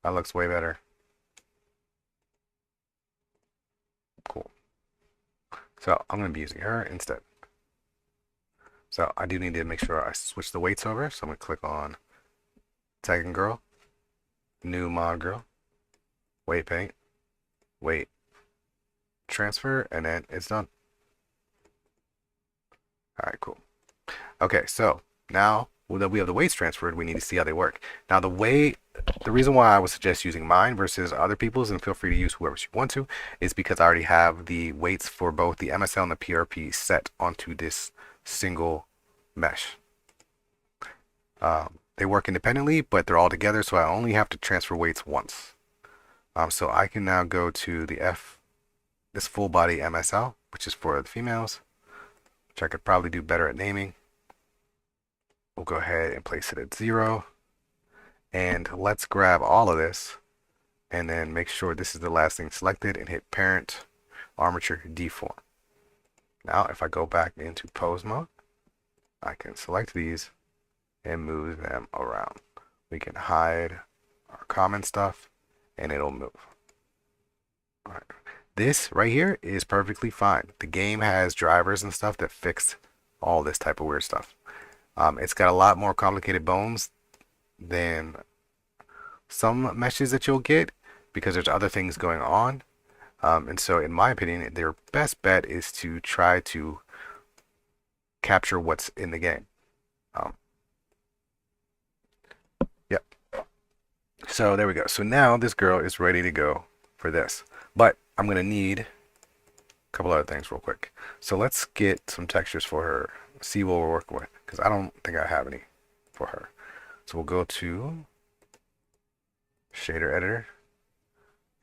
That looks way better. Cool. So I'm gonna be using her instead. So I do need to make sure I switch the weights over. So I'm gonna click on Tekken girl, new mod girl, weight paint, weight transfer, and then it's done. All right, cool. Okay, so now that we have the weights transferred, we need to see how they work. Now the reason why I would suggest using mine versus other people's, and feel free to use whoever you want to, is because I already have the weights for both the MSL and the PRP set onto this single mesh. They work independently, but they're all together, so I only have to transfer weights once. So I can now go to this full body MSL, which is for the females, which I could probably do better at naming. We'll go ahead and place it at 0. And let's grab all of this and then make sure this is the last thing selected and hit parent armature deform. Now, if I go back into pose mode, I can select these and move them around. We can hide our common stuff and it'll move. All right. This right here is perfectly fine. The game has drivers and stuff that fix all this type of weird stuff. It's got a lot more complicated bones than some meshes that you'll get because there's other things going on. And so in my opinion, their best bet is to try to capture what's in the game. Yep. So there we go. So now this girl is ready to go for this. But I'm going to need a couple other things real quick. So let's get some textures for her. See what we're working with. Because I don't think I have any for her. So we'll go to shader editor.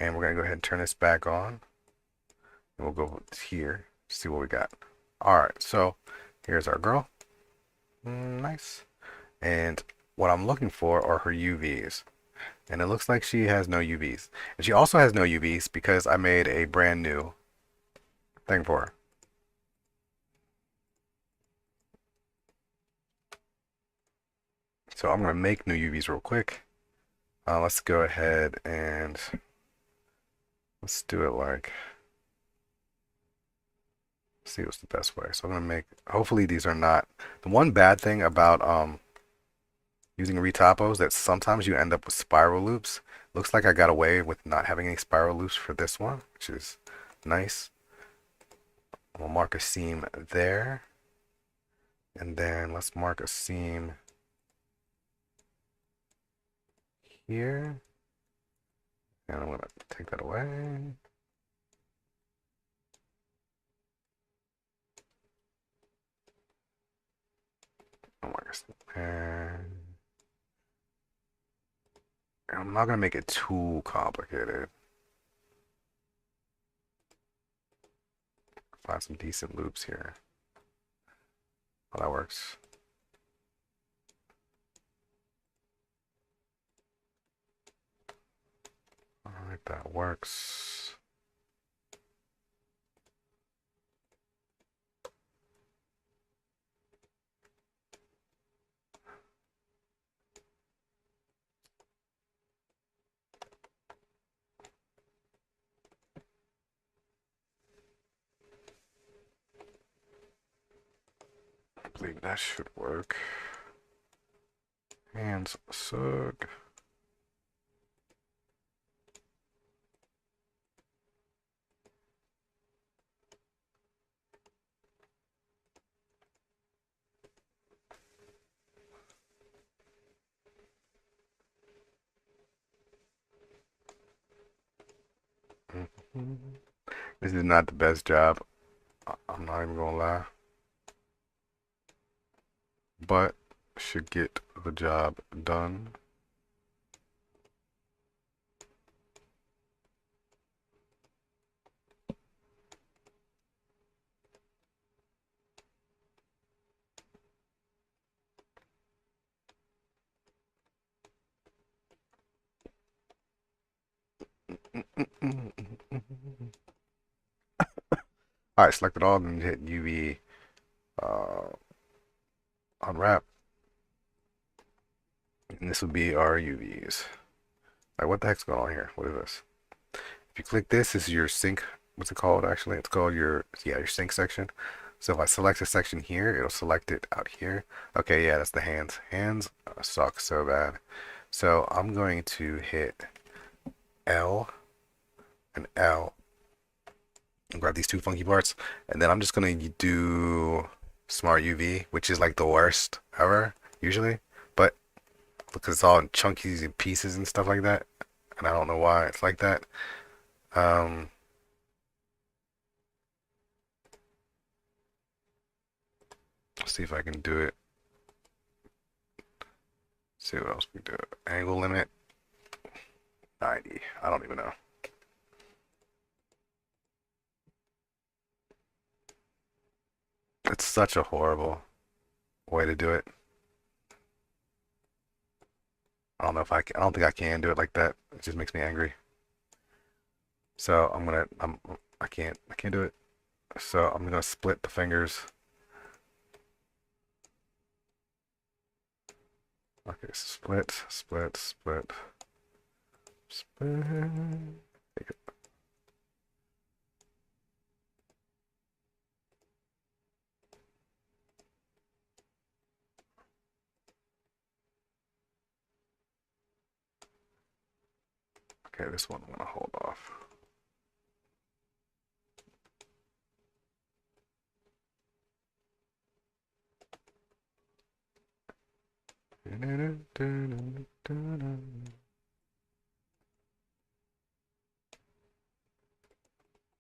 And we're going to go ahead and turn this back on. And we'll go here to see what we got. Alright, so here's our girl. Nice. And what I'm looking for are her UVs. And it looks like she has no UVs. And she also has no UVs because I made a brand new thing for her. So I'm going to make new UVs real quick. Let's go ahead and let's do it like, let's see what's the best way. So I'm going to make, hopefully these are not, the one bad thing about using retopos that sometimes you end up with spiral loops. Looks like I got away with not having any spiral loops for this one, which is nice. We'll mark a seam there. And then let's mark a seam here. And I'm going to take that away. Oh my gosh. And I'm not going to make it too complicated. Find some decent loops here. Well, that works. All right, that works. I believe that should work. Hands sug. This is not the best job. I'm not even gonna lie. But should get the job done. Alright, select it all, then hit UV unwrap. And this will be our UVs. Like, what the heck's going on here? What is this? If you click this, this is your sync. What's it called actually? It's called your sync section. So if I select a section here, it'll select it out here. Okay, yeah, that's the hands. Hands suck so bad. So I'm going to hit L and L and grab these two funky parts. And then I'm just going to do Smart UV, which is like the worst ever, usually. But because it's all in chunky pieces and stuff like that. And I don't know why it's like that. Let's see if I can do it. see what else we do. Angle limit 90. I don't even know. It's such a horrible way to do it. I don't know if I can, I don't think I can do it like that. It just makes me angry. So I can't do it. So I'm gonna split the fingers. Okay, split, split, split, split. Okay, this one I'm gonna hold off.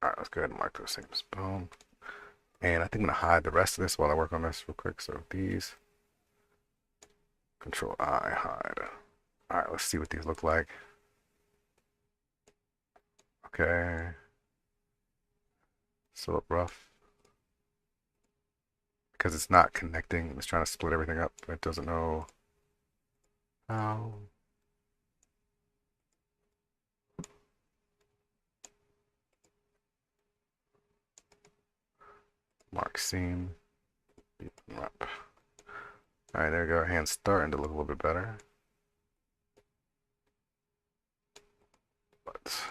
Alright, let's go ahead and mark those things. Boom. And I think I'm gonna hide the rest of this while I work on this real quick. So these, Control I, hide. Alright, let's see what these look like. Okay. It's a little rough. Because it's not connecting. It's trying to split everything up. It doesn't know how. Mark seam. Up. Alright, there we go. Our hand's starting to look a little bit better. But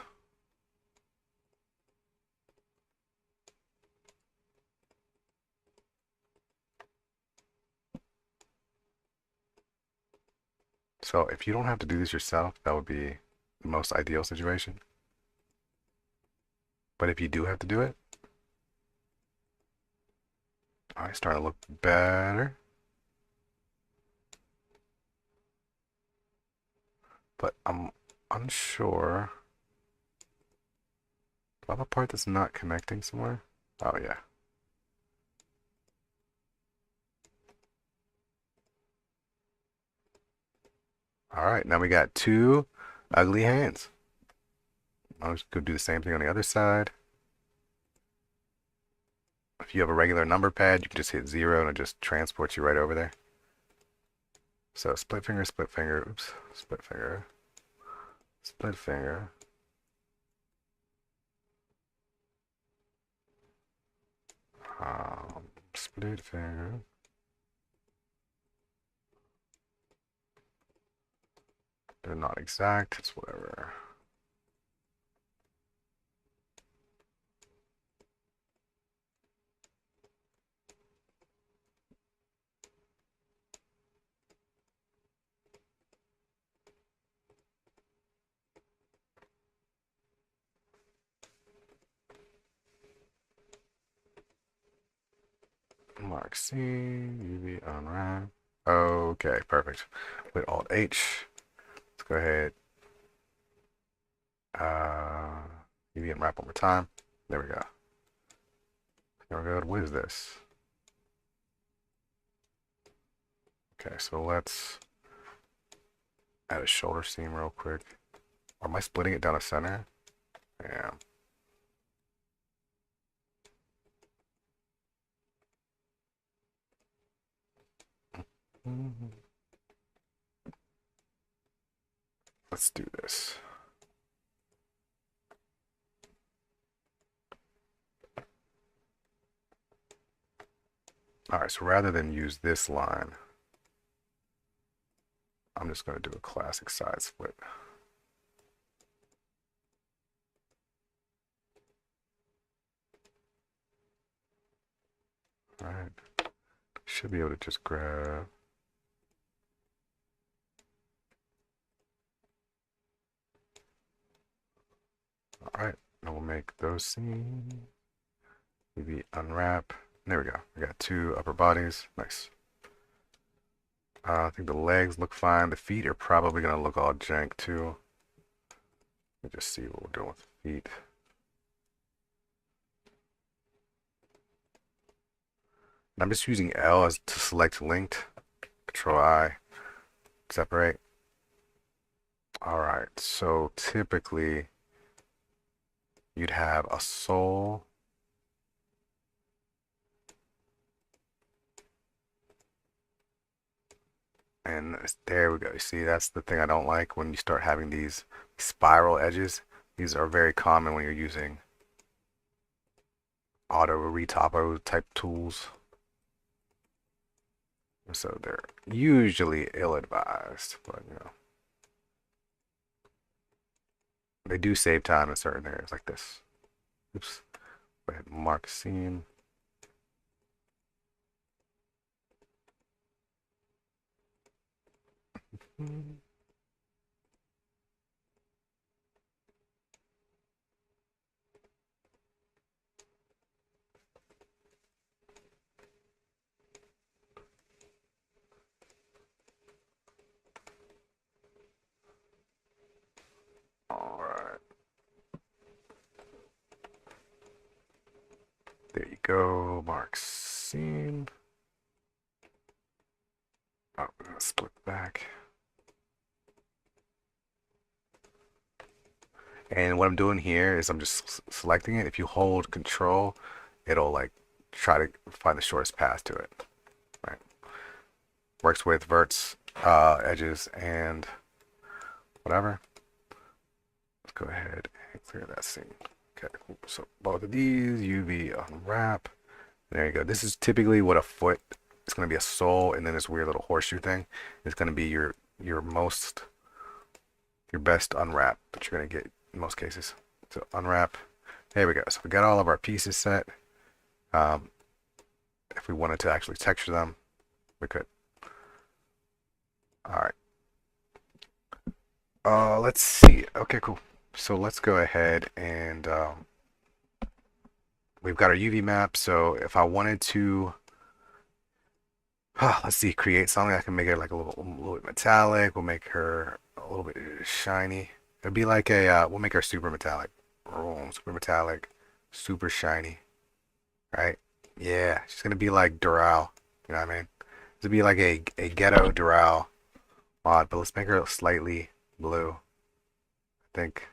so if you don't have to do this yourself, that would be the most ideal situation. But if you do have to do it, alright, starting to look better. But I'm unsure. Do I have a part that's not connecting somewhere? Oh yeah. Alright, now we got two ugly hands. I'm just gonna do the same thing on the other side. If you have a regular number pad, you can just hit 0 and it just transports you right over there. So split finger, oops, split finger, split finger. Split finger. They're not exact, it's whatever. Mark C, UV unwrap. Okay, perfect. With Alt H, let's go ahead. UV unwrap one more time. There we go. There we go. What is this? Okay, so let's add a shoulder seam real quick. Or am I splitting it down the center? Yeah. Let's do this. All right, so rather than use this line, I'm just going to do a classic side split. All right, should be able to just grab. All right, and we'll make those seams. Maybe unwrap. There we go. We got two upper bodies. Nice. I think the legs look fine. The feet are probably going to look all jank too. Let me just see what we're doing with the feet. And I'm just using L as to select linked. Control I. separate. All right, so typically you'd have a soul. And there we go. You see, that's the thing I don't like when you start having these spiral edges. These are very common when you're using auto retopo type tools. So they're usually ill-advised, but you know, they do save time in certain areas like this. Oops. Go ahead and mark seam. All right. There you go. Mark seam. Oh, split back. And what I'm doing here is I'm just selecting it. If you hold control, it'll like try to find the shortest path to it. Right. Works with verts, edges, and whatever. Let's go ahead and clear that scene. Okay, so both of these, UV unwrap. There you go. This is typically what a foot is going to be, a sole, and then this weird little horseshoe thing is going to be your best unwrap that you're going to get in most cases. So unwrap. There we go. So we got all of our pieces set. If we wanted to actually texture them, we could. All right. Let's see. Okay, cool. So let's go ahead and we've got our UV map. So if I wanted to, let's see, create something, I can make it like a little bit metallic. We'll make her a little bit shiny. It'd be like a, we'll make her super metallic. Super metallic, super shiny, right? Yeah, she's gonna be like Doral. You know what I mean? This would be like a ghetto Doral mod, but let's make her slightly blue. I think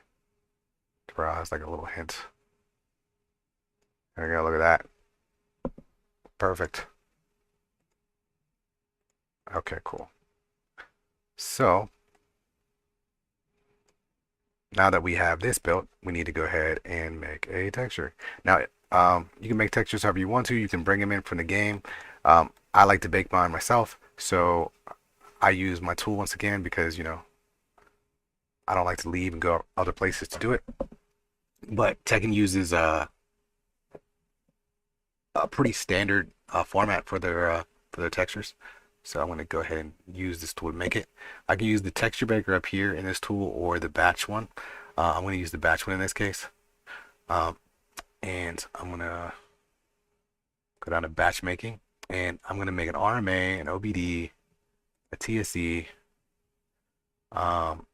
Doral has like a little hint. There we go, look at that. Perfect. Okay, cool. So now that we have this built, we need to go ahead and make a texture. Now, you can make textures however you want to. You can bring them in from the game. I like to bake mine myself, so I use my tool once again because, you know, I don't like to leave and go other places to do it. But Tekken uses a pretty standard format for their textures. So I'm going to go ahead and use this tool to make it. I can use the texture baker up here in this tool or the batch one. I'm going to use the batch one in this case. And I'm going to go down to batch making. And I'm going to make an RMA, an OBD, a TSE. I'm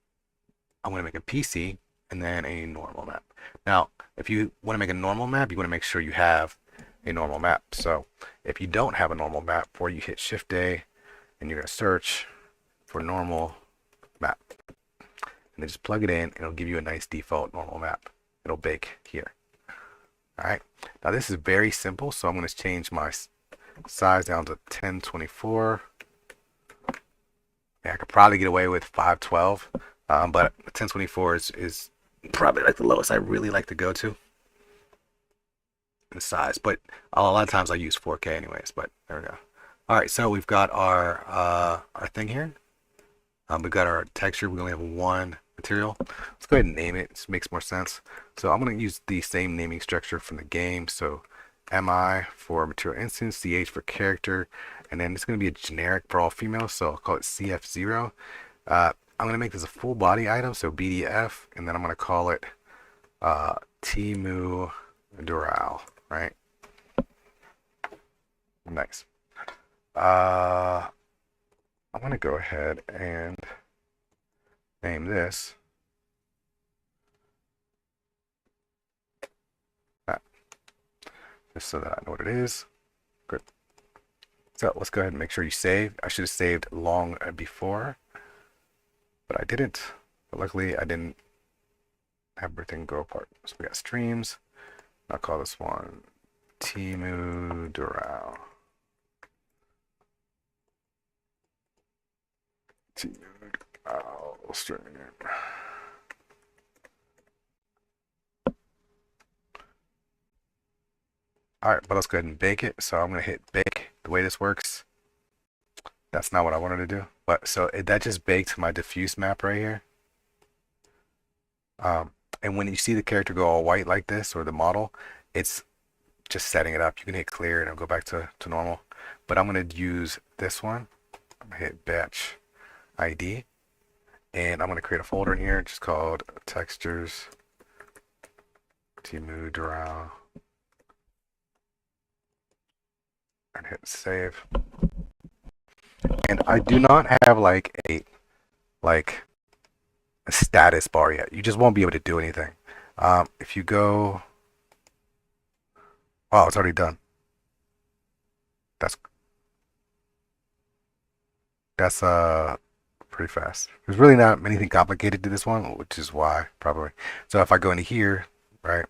going to make a PC and then a normal map. Now, if you want to make a normal map, you want to make sure you have a normal map. So if you don't have a normal map, or you hit Shift A and you're going to search for normal map, and then just plug it in, and it'll give you a nice default normal map. It'll bake here. All right. Now this is very simple, so I'm going to change my size down to 1024. Yeah, I could probably get away with 512, but 1024 is probably like the lowest I really like to go to in size. But a lot of times I use 4K anyways. But there we go. All right, so we've got our thing here. We've got our texture. We only have one material. Let's go ahead and name it. It makes more sense. So I'm going to use the same naming structure from the game. So MI for material instance, CH for character, and then it's going to be a generic for all females. So I'll call it CF0. I'm going to make this a full body item, so BDF, and then I'm going to call it Temu Doral, right? Nice. I'm going to go ahead and name this that, just so that I know what it is. Good. So let's go ahead and make sure you save. I should have saved long before. but I didn't. But luckily, I didn't have everything go apart. So we got streams. I'll call this one Temu Doral. Temu Doral stream. Alright, but let's go ahead and bake it. So I'm going to hit bake. The way this works, that's not what I wanted to do. But so that just baked my diffuse map right here. And when you see the character go all white like this, or the model, it's just setting it up. You can hit clear and it'll go back to normal. But I'm going to use this one. I'm going to hit batch ID. And I'm going to create a folder in here just called textures Temu Doral. And hit save. And I do not have like a status bar yet. You just won't be able to do anything. If you go, oh, it's already done. That's pretty fast. There's really not anything complicated to this one, which is why probably. So if I go into here, right,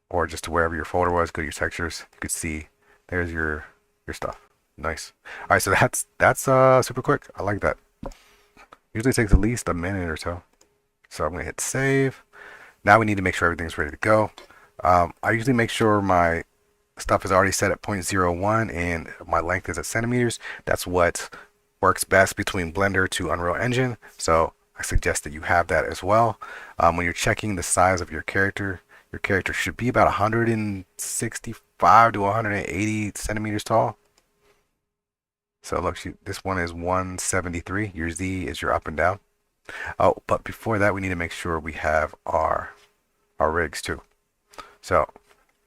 or just to wherever your folder was, go to your textures, you could see there's your stuff. Nice. All right, so that's super quick. I like that. Usually takes at least a minute or so. So I'm gonna hit save. Now we need to make sure everything's ready to go. I usually make sure my stuff is already set at 0.01 and my length is at centimeters. That's what works best between Blender to Unreal Engine. So I suggest that you have that as well. When you're checking the size of your character should be about 165 to 180 centimeters tall. So look, this one is 173. Your Z is your up and down. Oh, but before that, we need to make sure we have our rigs too. So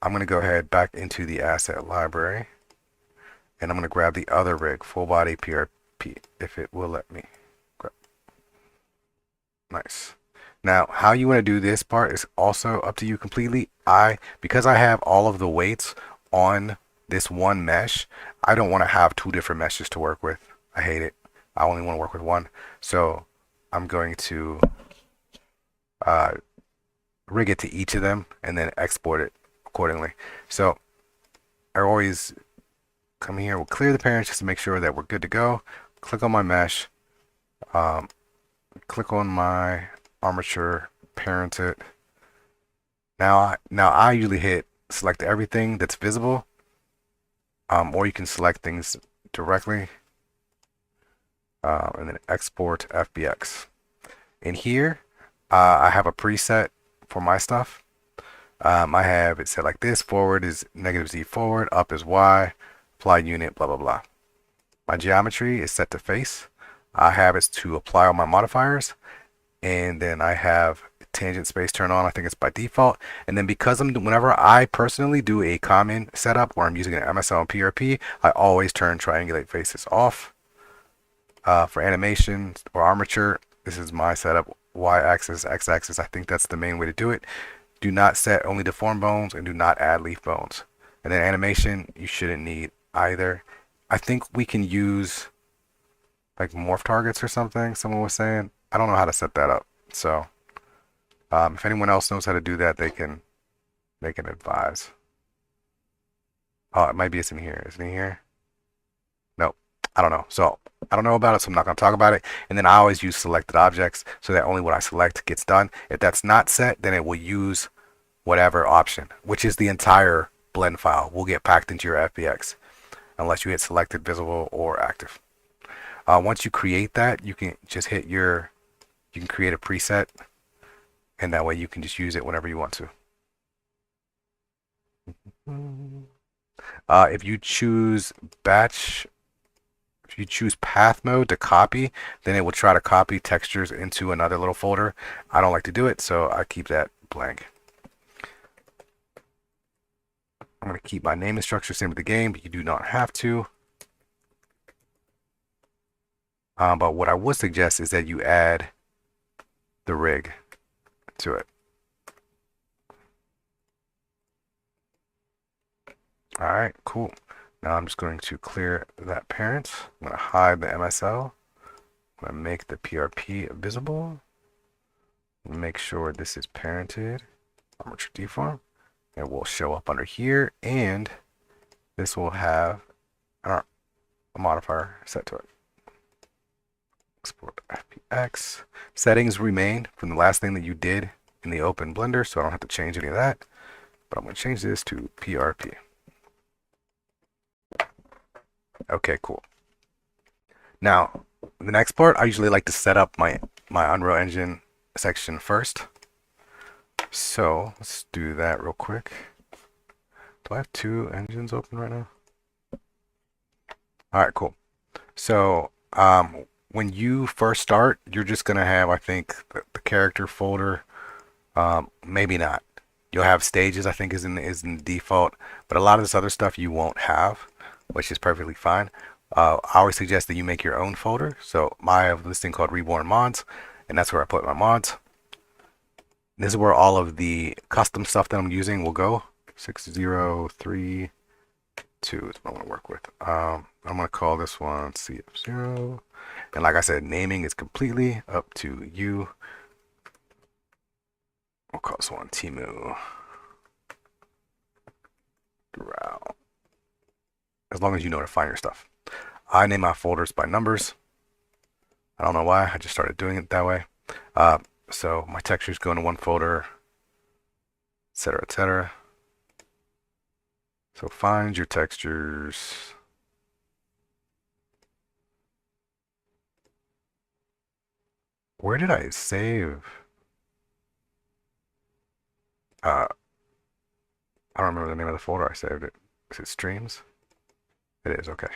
I'm going to go ahead back into the asset library, and I'm going to grab the other rig, full body PRP, if it will let me. Nice. Now, how you want to do this part is also up to you completely. Because I have all of the weights on this one mesh, I don't want to have two different meshes to work with. I hate it. I only want to work with one. So I'm going to rig it to each of them and then export it accordingly. So I always come here, we'll clear the parents just to make sure that we're good to go. Click on my mesh, click on my armature, parent it. Now I usually hit select everything that's visible, or you can select things directly, and then export FBX. In here, I have a preset for my stuff. I have it set like this: forward is -Z forward, up is Y, apply unit, blah blah blah. My geometry is set to face. I have it to apply all my modifiers, and then I have tangent space turned on. I think it's by default. And then because whenever I personally do a common setup where I'm using an MSL and PRP, I always turn triangulate faces off. For animation or armature, this is my setup: Y-axis, X-axis. I think that's the main way to do it. Do not set only deform bones, and do not add leaf bones. And then animation, you shouldn't need either. I think we can use like morph targets or something, someone was saying. I don't know how to set that up. So if anyone else knows how to do that, they can advise. Oh, it might be it's in here. Isn't it here? Nope. I don't know. So I don't know about it, so I'm not going to talk about it. And then I always use selected objects so that only what I select gets done. If that's not set, then it will use whatever option, which is the entire blend file, will get packed into your FBX unless you hit selected, visible, or active. Once you create that, you can just hit you can create a preset, and that way you can just use it whenever you want to. If you choose path mode to copy, then it will try to copy textures into another little folder. I don't like to do it, so I keep that blank. I'm going to keep my naming structure same with the game, but you do not have to. But what I would suggest is that you add the rig to it. All right, cool. Now I'm just going to clear that parent. I'm going to hide the MSL. I'm I'm gonna make the PRP visible. Make sure this is parented. Armature deform. It will show up under here, and this will have a modifier set to it. Export FBX. Settings remain from the last thing that you did in the open Blender, so I don't have to change any of that. But I'm going to change this to PRP. Okay, cool. Now, the next part, I usually like to set up my Unreal Engine section first. So let's do that real quick. Do I have two engines open right now? All right, cool. So when you first start, you're just gonna have, I think, the character folder. Maybe not. You'll have stages, I think, is in the default, but a lot of this other stuff you won't have, which is perfectly fine. I always suggest that you make your own folder. So I have this thing called Reborn Mods, and that's where I put my mods. This is where all of the custom stuff that I'm using will go. 6032 is what I want to work with. I'm going to call this one CF0. And like I said, naming is completely up to you. We'll call this one Temu. As long as you know to find your stuff. I name my folders by numbers. I don't know why, I just started doing it that way. So my textures go into one folder, etc., etc. So find your textures. Where did I save? I don't remember the name of the folder I saved it. Is it streams? It is, okay.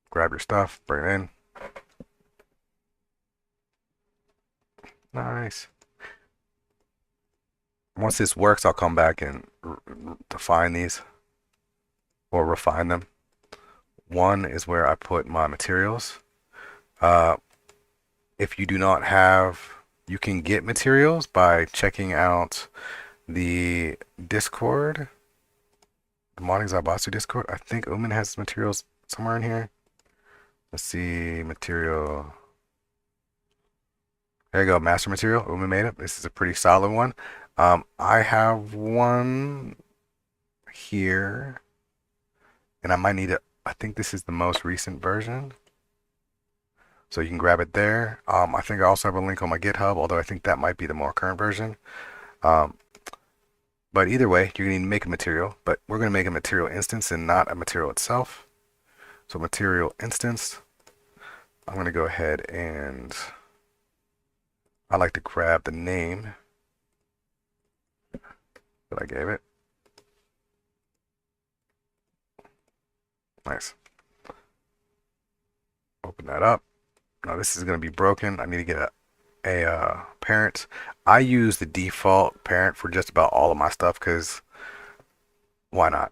Grab your stuff, bring it in. Nice. Once this works, I'll come back and define these or refine them. One is where I put my materials. If you do not have, you can get materials by checking out the Discord, the Modding Zaibatsu Discord. I think Umin has materials somewhere in here. Let's see, material. There you go, master material. Umin made it. This is a pretty solid one. I have one here, and I might need it. I think this is the most recent version. So you can grab it there. I think I also have a link on my GitHub, although I think that might be the more current version. But either way, you're going to need to make a material, but we're going to make a material instance and not a material itself. So material instance, I'm going to go ahead and I like to grab the name that I gave it. Nice. Open that up. Now this is going to be broken. I need to get a parent. I use the default parent for just about all of my stuff because why not?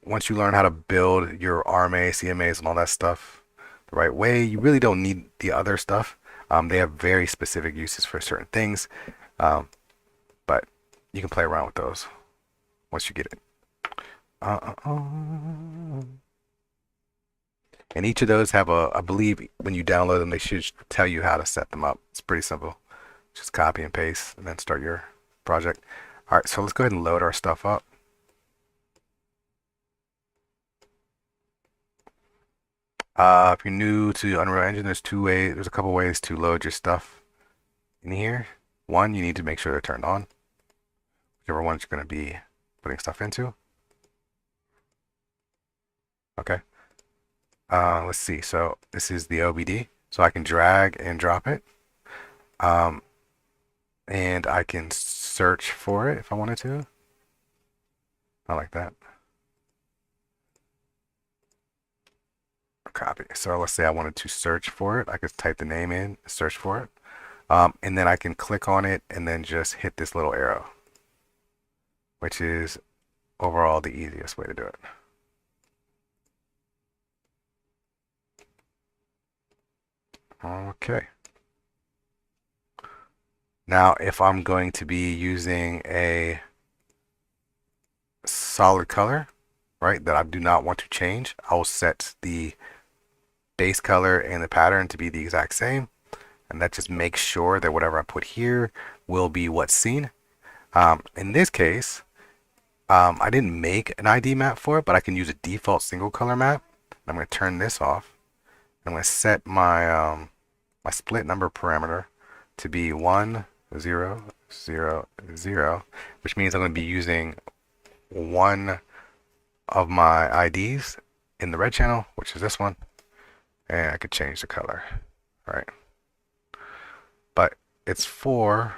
Once you learn how to build your RMA, CMAs, and all that stuff the right way, you really don't need the other stuff. They have very specific uses for certain things, but you can play around with those once you get it. And each of those have I believe when you download them, they should tell you how to set them up. It's pretty simple. Just copy and paste and then start your project. All right, so let's go ahead and load our stuff up. If you're new to Unreal Engine, there's a couple ways to load your stuff in here. One, you need to make sure they're turned on, whichever one you're going to be putting stuff into. Okay. Let's see. So this is the OBD. So I can drag and drop it. And I can search for it if I wanted to. I like that. Copy. So let's say I wanted to search for it. I could type the name in, search for it. And then I can click on it and then just hit this little arrow, which is overall the easiest way to do it. Okay. Now, if I'm going to be using a solid color, right, that I do not want to change, I'll set the base color and the pattern to be the exact same. And that just makes sure that whatever I put here will be what's seen. In this case, I didn't make an ID map for it, but I can use a default single color map. I'm going to turn this off. I'm going to set my my split number parameter to be 1, 0, 0, 0, which means I'm going to be using one of my IDs in the red channel, which is this one, and I could change the color, right? But it's for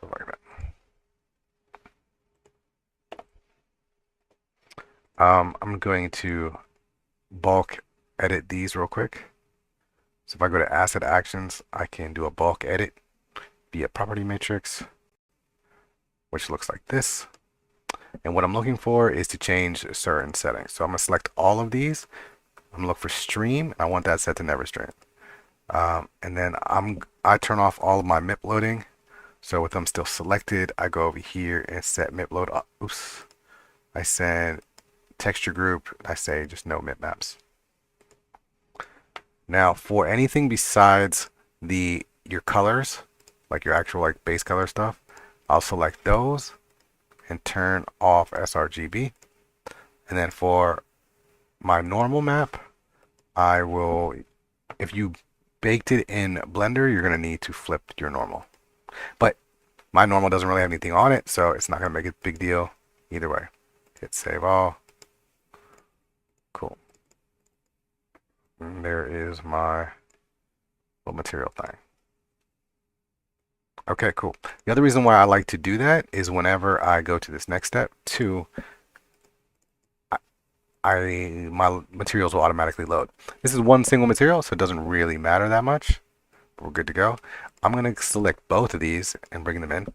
like that. I'm going to bulk edit these real quick. So if I go to asset actions, I can do a bulk edit via property matrix, which looks like this. And what I'm looking for is to change certain settings. So I'm going to select all of these. I'm going to look for stream. I want that set to never stream. And then I turn off all of my MIP loading. So with them still selected, I go over here and set MIP load. Oops. I said texture group. I say just no MIP maps. Now for anything besides your colors, like your actual like base color stuff, I'll select those and turn off sRGB. And then for my normal map, I will, if you baked it in Blender, you're going to need to flip your normal. But my normal doesn't really have anything on it, so it's not going to make a big deal either way. Hit save all. Cool. And there is my little material thing. Okay, cool. The other reason why I like to do that is whenever I go to this next step, my materials will automatically load. This is one single material, so it doesn't really matter that much. We're good to go. I'm going to select both of these and bring them in.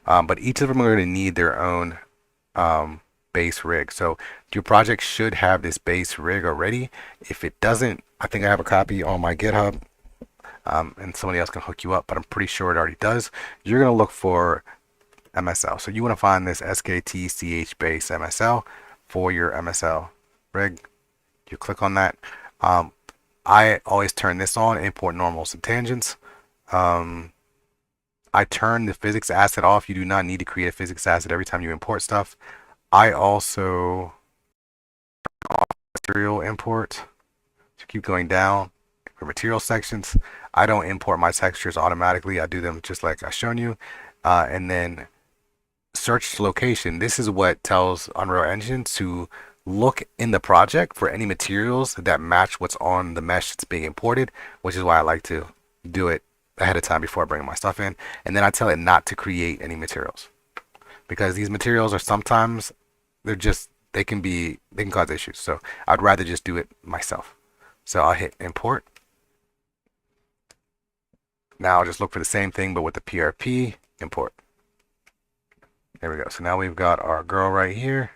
But each of them are going to need their own base rig. So your project should have this base rig already. If it doesn't, I think I have a copy on my GitHub. And somebody else can hook you up, but I'm pretty sure it already does. You're going to look for MSL. So you want to find this SKTCH base MSL for your MSL rig. You click on that. I always turn this on, import normals and tangents. I turn the physics asset off. You do not need to create a physics asset every time you import stuff. I also turn off material import. So keep going down for material sections. I don't import my textures automatically. I do them just like I've shown you. And then search location. This is what tells Unreal Engine to look in the project for any materials that match what's on the mesh that's being imported, which is why I like to do it ahead of time before I bring my stuff in. And then I tell it not to create any materials, because these materials are sometimes they can cause issues. So I'd rather just do it myself. So I'll hit import. Now I'll just look for the same thing, but with the PRP import. There we go. So now we've got our girl right here.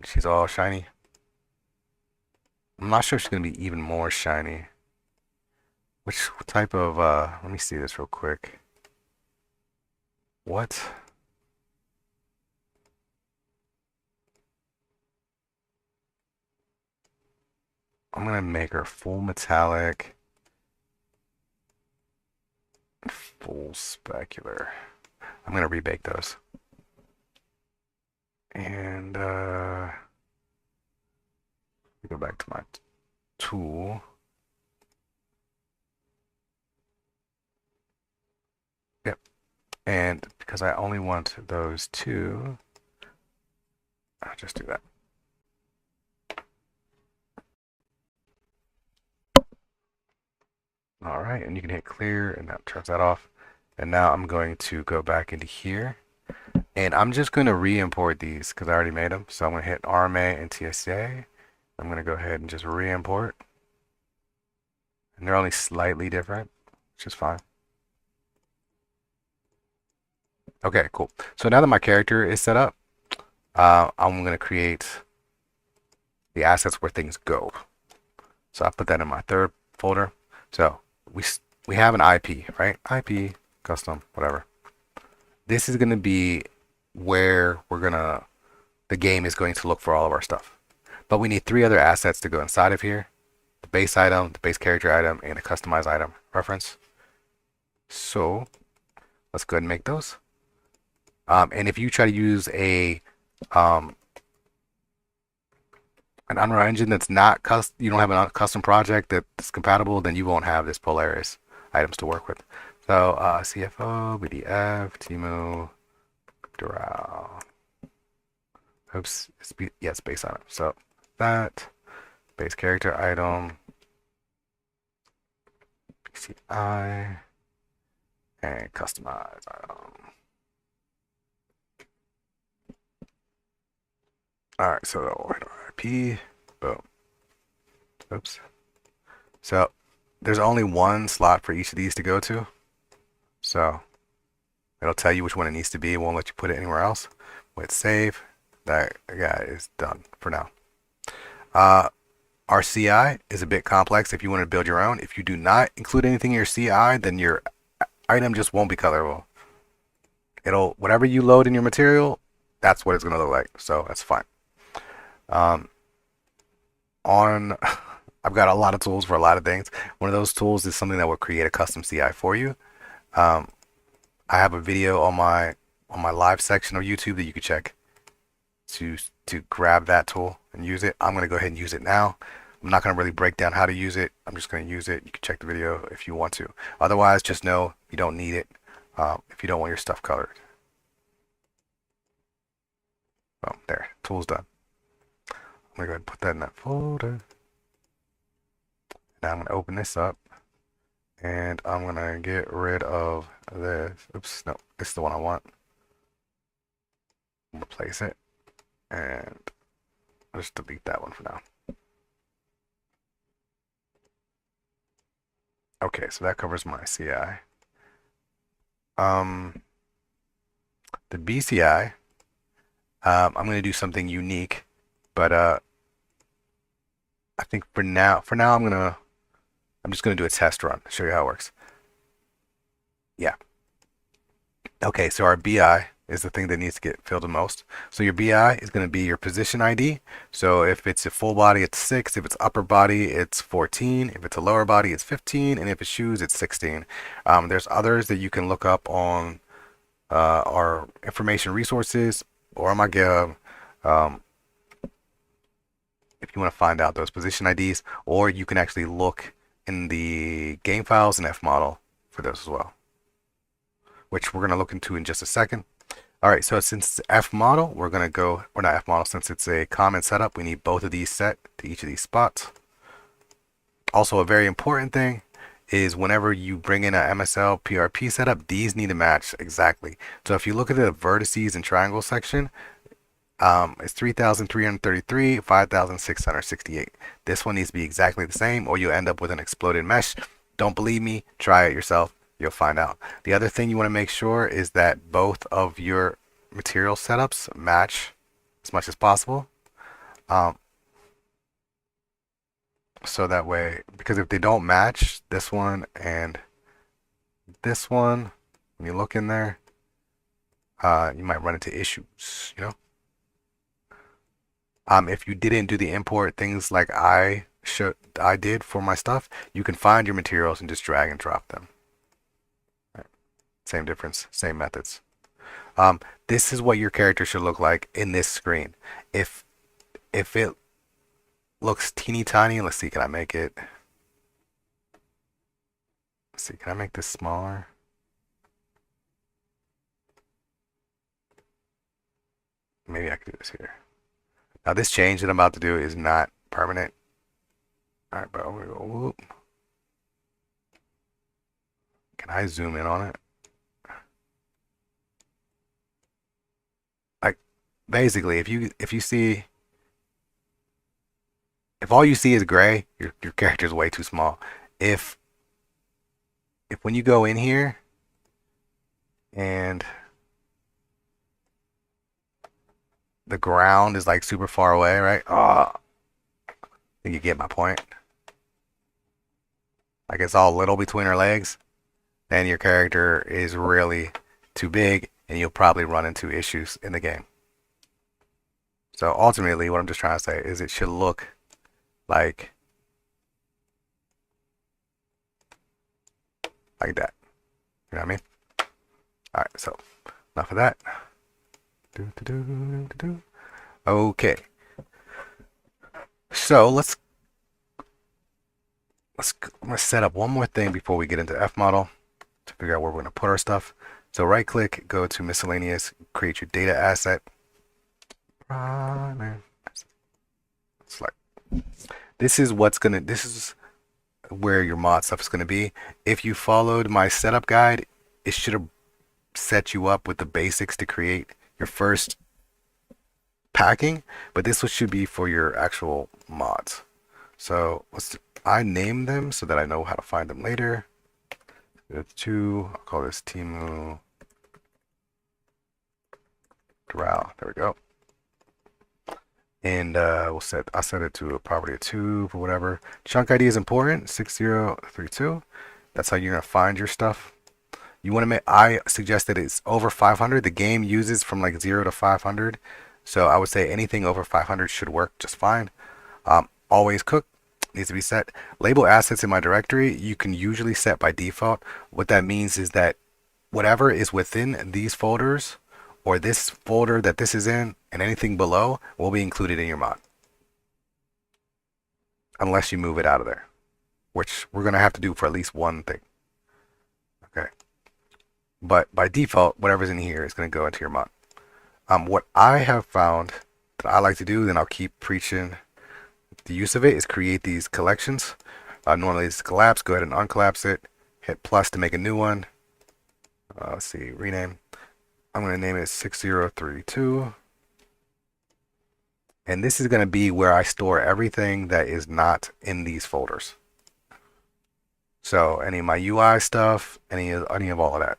She's all shiny. I'm not sure if she's going to be even more shiny. Which type of, let me see this real quick. What? I'm going to make her full metallic, full specular. I'm going to rebake those. And go back to my tool. Yep. And because I only want those two, I'll just do that. All right, and you can hit clear, and that turns that off. And now I'm going to go back into here, and I'm just going to re-import these because I already made them. So I'm going to hit RMA and TSA. I'm going to go ahead and just re-import. And they're only slightly different, which is fine. Okay, cool. So now that my character is set up, I'm going to create the assets where things go. So I put that in my third folder. So we have an IP, right? IP custom, whatever. This is going to be where the game is going to look for all of our stuff. But we need 3 other assets to go inside of here. The base item, the base character item, and a customized item reference. So let's go ahead and make those. And if you try to use an Unreal Engine that's not you don't have a custom project that's compatible, then you won't have this Polaris items to work with. So CFO, BDF, Temu, Doral. Oops, it's base item. So that base character item, PCI, and customize item. All right, so IP, boom. Oops. So there's only one slot for each of these to go to. So it'll tell you which one it needs to be. It won't let you put it anywhere else. With save, that guy is done for now. Our CI is a bit complex if you want to build your own. If you do not include anything in your CI, then your item just won't be colorable. Whatever you load in your material, that's what it's going to look like. So that's fine. I've got a lot of tools for a lot of things. One of those tools is something that will create a custom CI for you. I have a video on my live section of YouTube that you can check to grab that tool and use it. I'm going to go ahead and use it now. I'm not going to really break down how to use it. I'm just going to use it. You can check the video if you want to. Otherwise, just know you don't need it if you don't want your stuff colored. Well, there, tool's done. I'm going to go ahead and put that in that folder. Now I'm going to open this up. And I'm going to get rid of this. Oops, no, this is the one I want. Replace it. And I'll just delete that one for now. Okay, so that covers my CI. The BCI, I'm going to do something unique, but I think for now I'm just going to do a test run to show you how it works. Yeah. Okay, so our BI is the thing that needs to get filled the most. So your BI is going to be your position ID. So if it's a full body, it's 6. If it's upper body, it's 14. If it's a lower body, it's 15. And if it's shoes, it's 16. There's others that you can look up on our information resources or on my GitHub. If you want to find out those position IDs, or you can actually look in the game files and Fmodel for those as well, which we're going to look into in just a second. All right, so since it's Fmodel, we're going to go, or not Fmodel, since it's a common setup, we need both of these set to each of these spots. Also, a very important thing is whenever you bring in a MSL PRP setup, these need to match exactly. So if you look at the vertices and triangle section, it's 3,333, 5,668. This one needs to be exactly the same, or you'll end up with an exploded mesh. Don't believe me? Try it yourself. You'll find out. The other thing you want to make sure is that both of your material setups match as much as possible. So that way, because if they don't match, this one and this one, when you look in there, you might run into issues, you know? If you didn't do the import things like I did for my stuff, you can find your materials and just drag and drop them. Right. Same difference, same methods. This is what your character should look like in this screen. If it looks teeny tiny, let's see, can I make it? Let's see, can I make this smaller? Maybe I could do this here. Now this change that I'm about to do is not permanent. All right, but I'm gonna go whoop. Can I zoom in on it? Like basically, if you see, if all you see is gray, your character is way too small. If when you go in here and the ground is like super far away, right? Oh, I think you get my point. Like it's all little between her legs. then your character is really too big and you'll probably run into issues in the game. So ultimately, what I'm just trying to say is it should look like that. You know what I mean? All right, so enough of that. Okay, so I'm gonna set up one more thing before we get into F model to figure out where we're gonna put our stuff. So right click, go to miscellaneous, create your data asset. Select. This is where your mod stuff is gonna be. If you followed my setup guide, it should have set you up with the basics to create your first packing, but this should be for your actual mods. So I name them so that I know how to find them later. There's two. I'll call this Timu Doral. There we go. And I'll set it to a property of 2 for whatever. Chunk ID is important. 6032. That's how you're gonna find your stuff. You want to make. I suggest that it's over 500. The game uses from like 0 to 500. So I would say anything over 500 should work just fine. Always cook needs to be set. Label assets in my directory, you can usually set by default. What that means is that whatever is within these folders or this folder that this is in and anything below will be included in your mod. Unless you move it out of there, which we're going to have to do for at least one thing. Okay. But by default, whatever's in here is going to go into your mod. What I have found that I like to do, then I'll keep preaching the use of it, is create these collections. Normally it's collapse. Go ahead and uncollapse it. Hit plus to make a new one. Let's see, rename. I'm going to name it 6032. And this is going to be where I store everything that is not in these folders. So any of my UI stuff, any of all of that.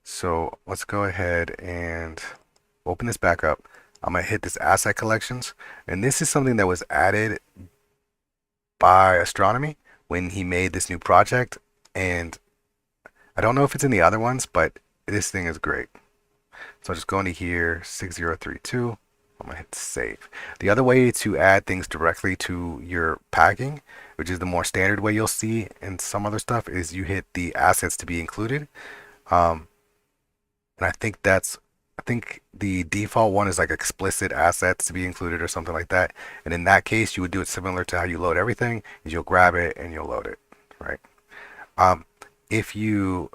So let's go ahead and open this back up. I'm going to hit this asset collections. And this is something that was added by Astronomy when he made this new project. And I don't know if it's in the other ones, but this thing is great. So I'll just go into here, 6032. I'm going to hit save. The other way to add things directly to your packing, which is the more standard way you'll see in some other stuff, is you hit the assets to be included. And I think the default one is like explicit assets to be included or something like that. And in that case, you would do it similar to how you load everything, is you'll grab it and you'll load it, right? If you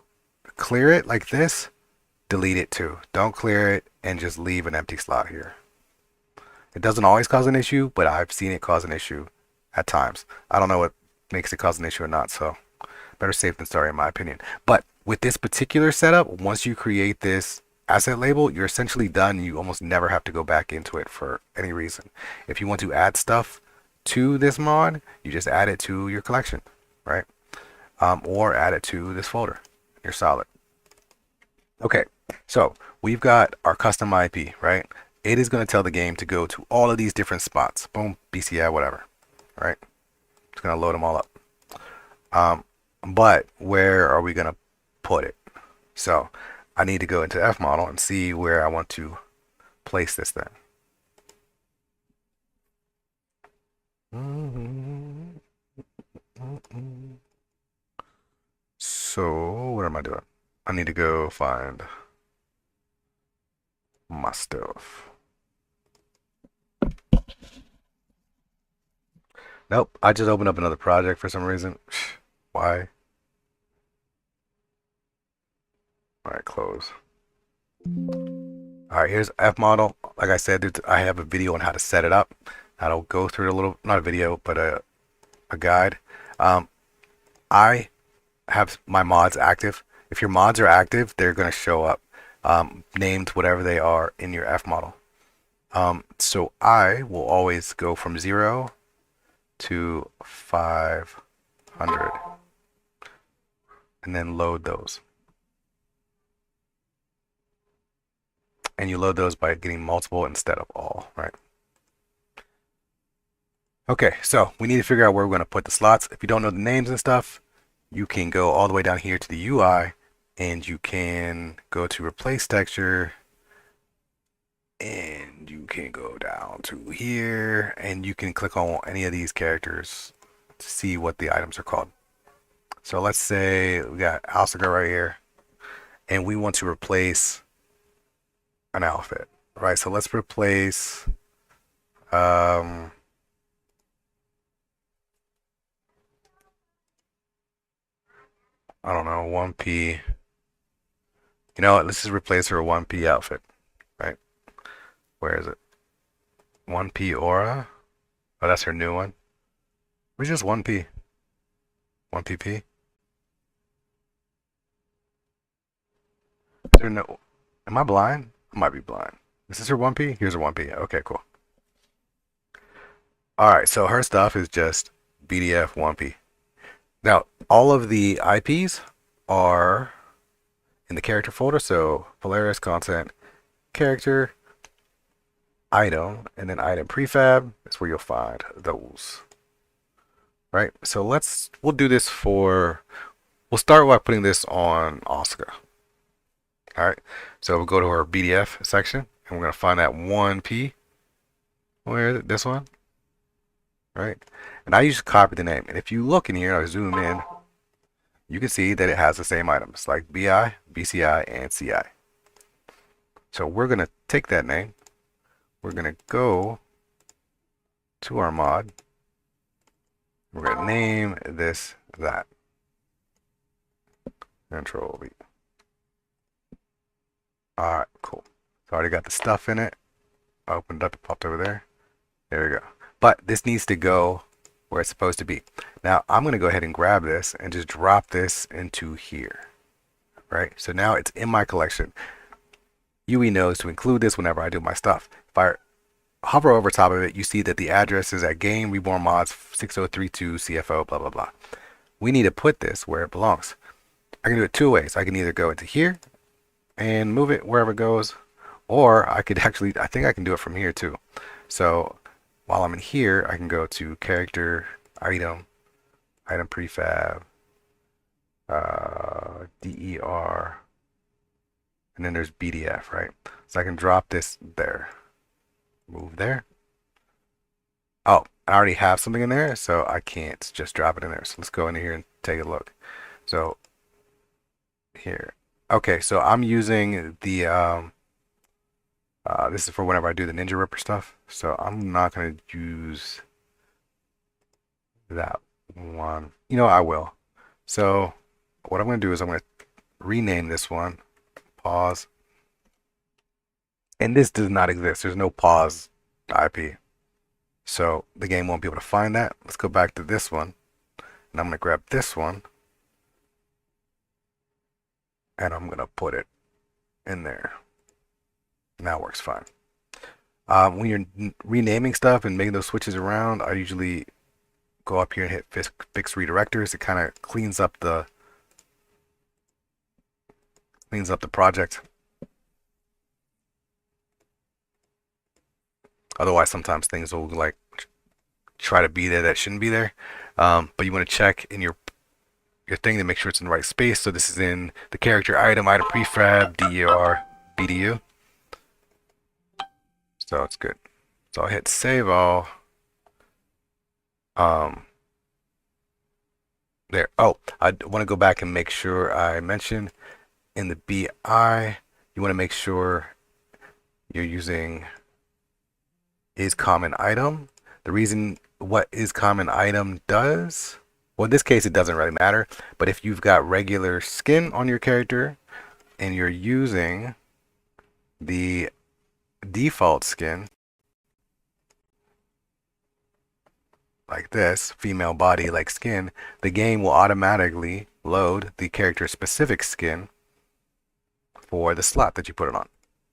clear it like this, delete it too. Don't clear it and just leave an empty slot here. It doesn't always cause an issue, but I've seen it cause an issue at times. I don't know what makes it cause an issue or not, so better safe than sorry in my opinion. But with this particular setup, once you create this asset label, you're essentially done. You almost never have to go back into it for any reason. If you want to add stuff to this mod, you just add it to your collection, right? Or add it to this folder. You're solid. Okay, so we've got our custom IP, right? It is going to tell the game to go to all of these different spots. Boom, BCI, whatever, right? It's going to load them all up. But where are we going to put it? So I need to go into F model and see where I want to place this thing. So what am I doing? I need to go find my stuff. Nope, I just opened up another project for some reason. Why? Alright, close. Alright, here's F model. Like I said, I have a video on how to set it up. I'll go through it a little, not a video, but a guide. I have my mods active. If your mods are active, they're going to show up named whatever they are in your F model. So I will always go from 0 to 500 and then load those. And you load those by getting multiple instead of all, right? Okay, so we need to figure out where we're going to put the slots. If you don't know the names and stuff, you can go all the way down here to the UI and you can go to replace texture and you can go down to here and you can click on any of these characters to see what the items are called. So let's say we got Asuka right here and we want to replace an outfit, right? So let's replace I don't know, 1P. You know what? Let's just replace her 1P outfit, right? Where is it? 1P Aura? Oh, that's her new one. Where's just 1P? 1PP? Is there no... Am I blind? I might be blind. Is this her 1P? Here's her 1P. Okay, cool. Alright, so her stuff is just BDF 1P. Now, all of the IPs are in the character folder, so Polaris content, character, item, and then item prefab is where you'll find those. Right? So we'll do this we'll start by putting this on Asuka. Alright, so we'll go to our BDF section, and we're going to find that 1P. Where is it? This one? Right? And I usually copy the name. And if you look in here, I zoom in, you can see that it has the same items like BI, BCI, and CI. So we're going to take that name. We're going to go to our mod. We're going to name this that. Control V. Alright, cool. So I already got the stuff in it. I opened up, it popped over there. There we go. But this needs to go where it's supposed to be. Now I'm going to go ahead and grab this and just drop this into here. Right? So now it's in my collection. UE knows to include this whenever I do my stuff. If I hover over top of it, you see that the address is at Game Reborn Mods 6032 CFO, blah, blah, blah. We need to put this where it belongs. I can do it two ways. I can either go into here and move it wherever it goes, or I could actually, I think I can do it from here too. So while I'm in here, I can go to character, item, item prefab, DER, and then there's BDF, right? So I can drop this there, move there. Oh, I already have something in there, so I can't just drop it in there. So let's go into here and take a look. So here, okay, so I'm using the this is for whenever I do the Ninja Ripper stuff. So I'm not going to use that one. You know, I will. So what I'm going to do is I'm going to rename this one. Pause. And this does not exist. There's no pause IP. So the game won't be able to find that. Let's go back to this one. And I'm going to grab this one. And I'm going to put it in there. Now works fine. When you're renaming stuff and making those switches around, I usually go up here and hit fix redirectors. It kind of cleans up the project. Otherwise, sometimes things will like try to be there that shouldn't be there. But you want to check in your thing to make sure it's in the right space. So this is in the character item prefab, DER, BDU. So it's good. So I'll hit save all. There. Oh, I want to go back and make sure I mention in the BI, you want to make sure you're using is common item. The reason what is common item does, well, in this case, it doesn't really matter. But if you've got regular skin on your character and you're using the default skin like this, female body like skin, the game will automatically load the character specific skin for the slot that you put it on.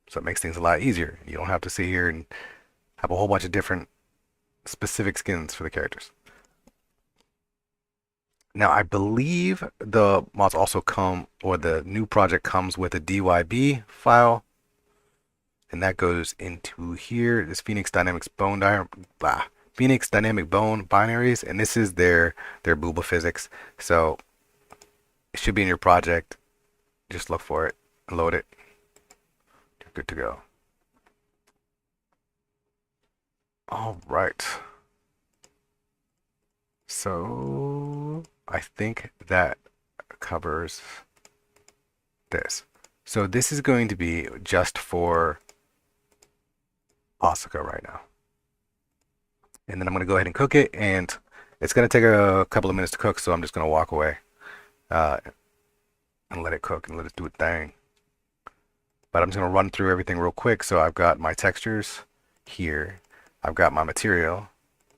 So it makes things a lot easier. You don't have to sit here and have a whole bunch of different specific skins for the characters. Now I believe the mods also come, or the new project comes with a DYB file. And that goes into here, this Phoenix Dynamics Bone Phoenix Dynamic Bone binaries, and this is their Booba physics. So It should be in your project. Just look for it and load it. You're good to go. All right. So I think that covers this. So this is going to be just for Asuka right now. And then I'm going to go ahead and cook it, and it's going to take a couple of minutes to cook, so I'm just going to walk away uh, and let it cook and let it do its thing. But I'm just going to run through everything real quick. So I've got my textures here. I've got my material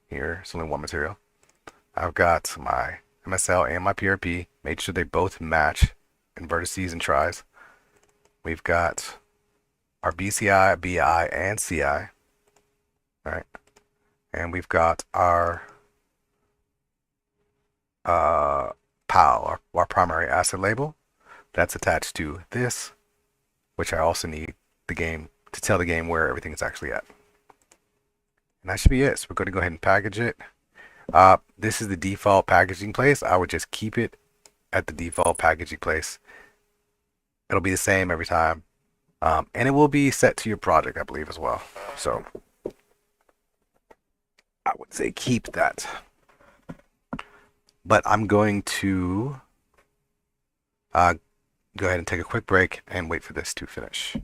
here. It's only one material. I've got my MSL and my PRP. Made sure they both match in vertices and tries. We've got our BCI, BI, and CI. All right. And we've got our PAL, our primary asset label. That's attached to this, which I also need the game to tell the game where everything is actually at. And that should be it. So we're going to go ahead and package it. This is the default packaging place. I would just keep it at the default packaging place. It'll be the same every time. And it will be set to your project, I believe, as well. So I would say keep that. But I'm going to go ahead and take a quick break and wait for this to finish.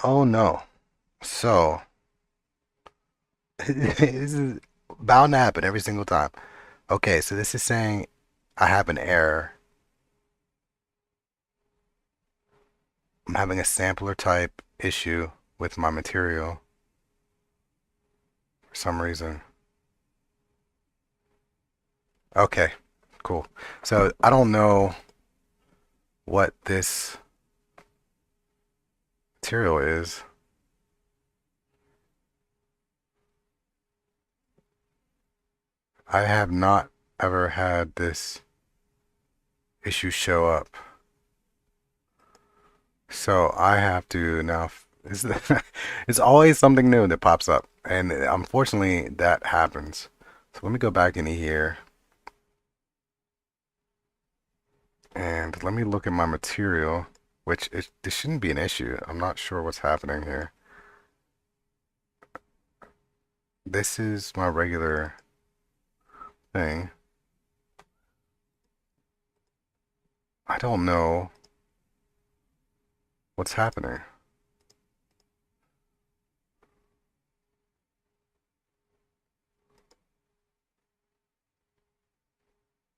Oh no. So this is bound to happen every single time. Okay, so this is saying I have an error. I'm having a sampler type issue with my material for some reason. Okay, cool. So I don't know what this material is. I have not ever had this issue show up. So I have to now. It's, it's always something new that pops up, and unfortunately, that happens. So let me go back into here, and let me look at my material, which this shouldn't be an issue. I'm not sure what's happening here. This is my regular thing. I don't know what's happening.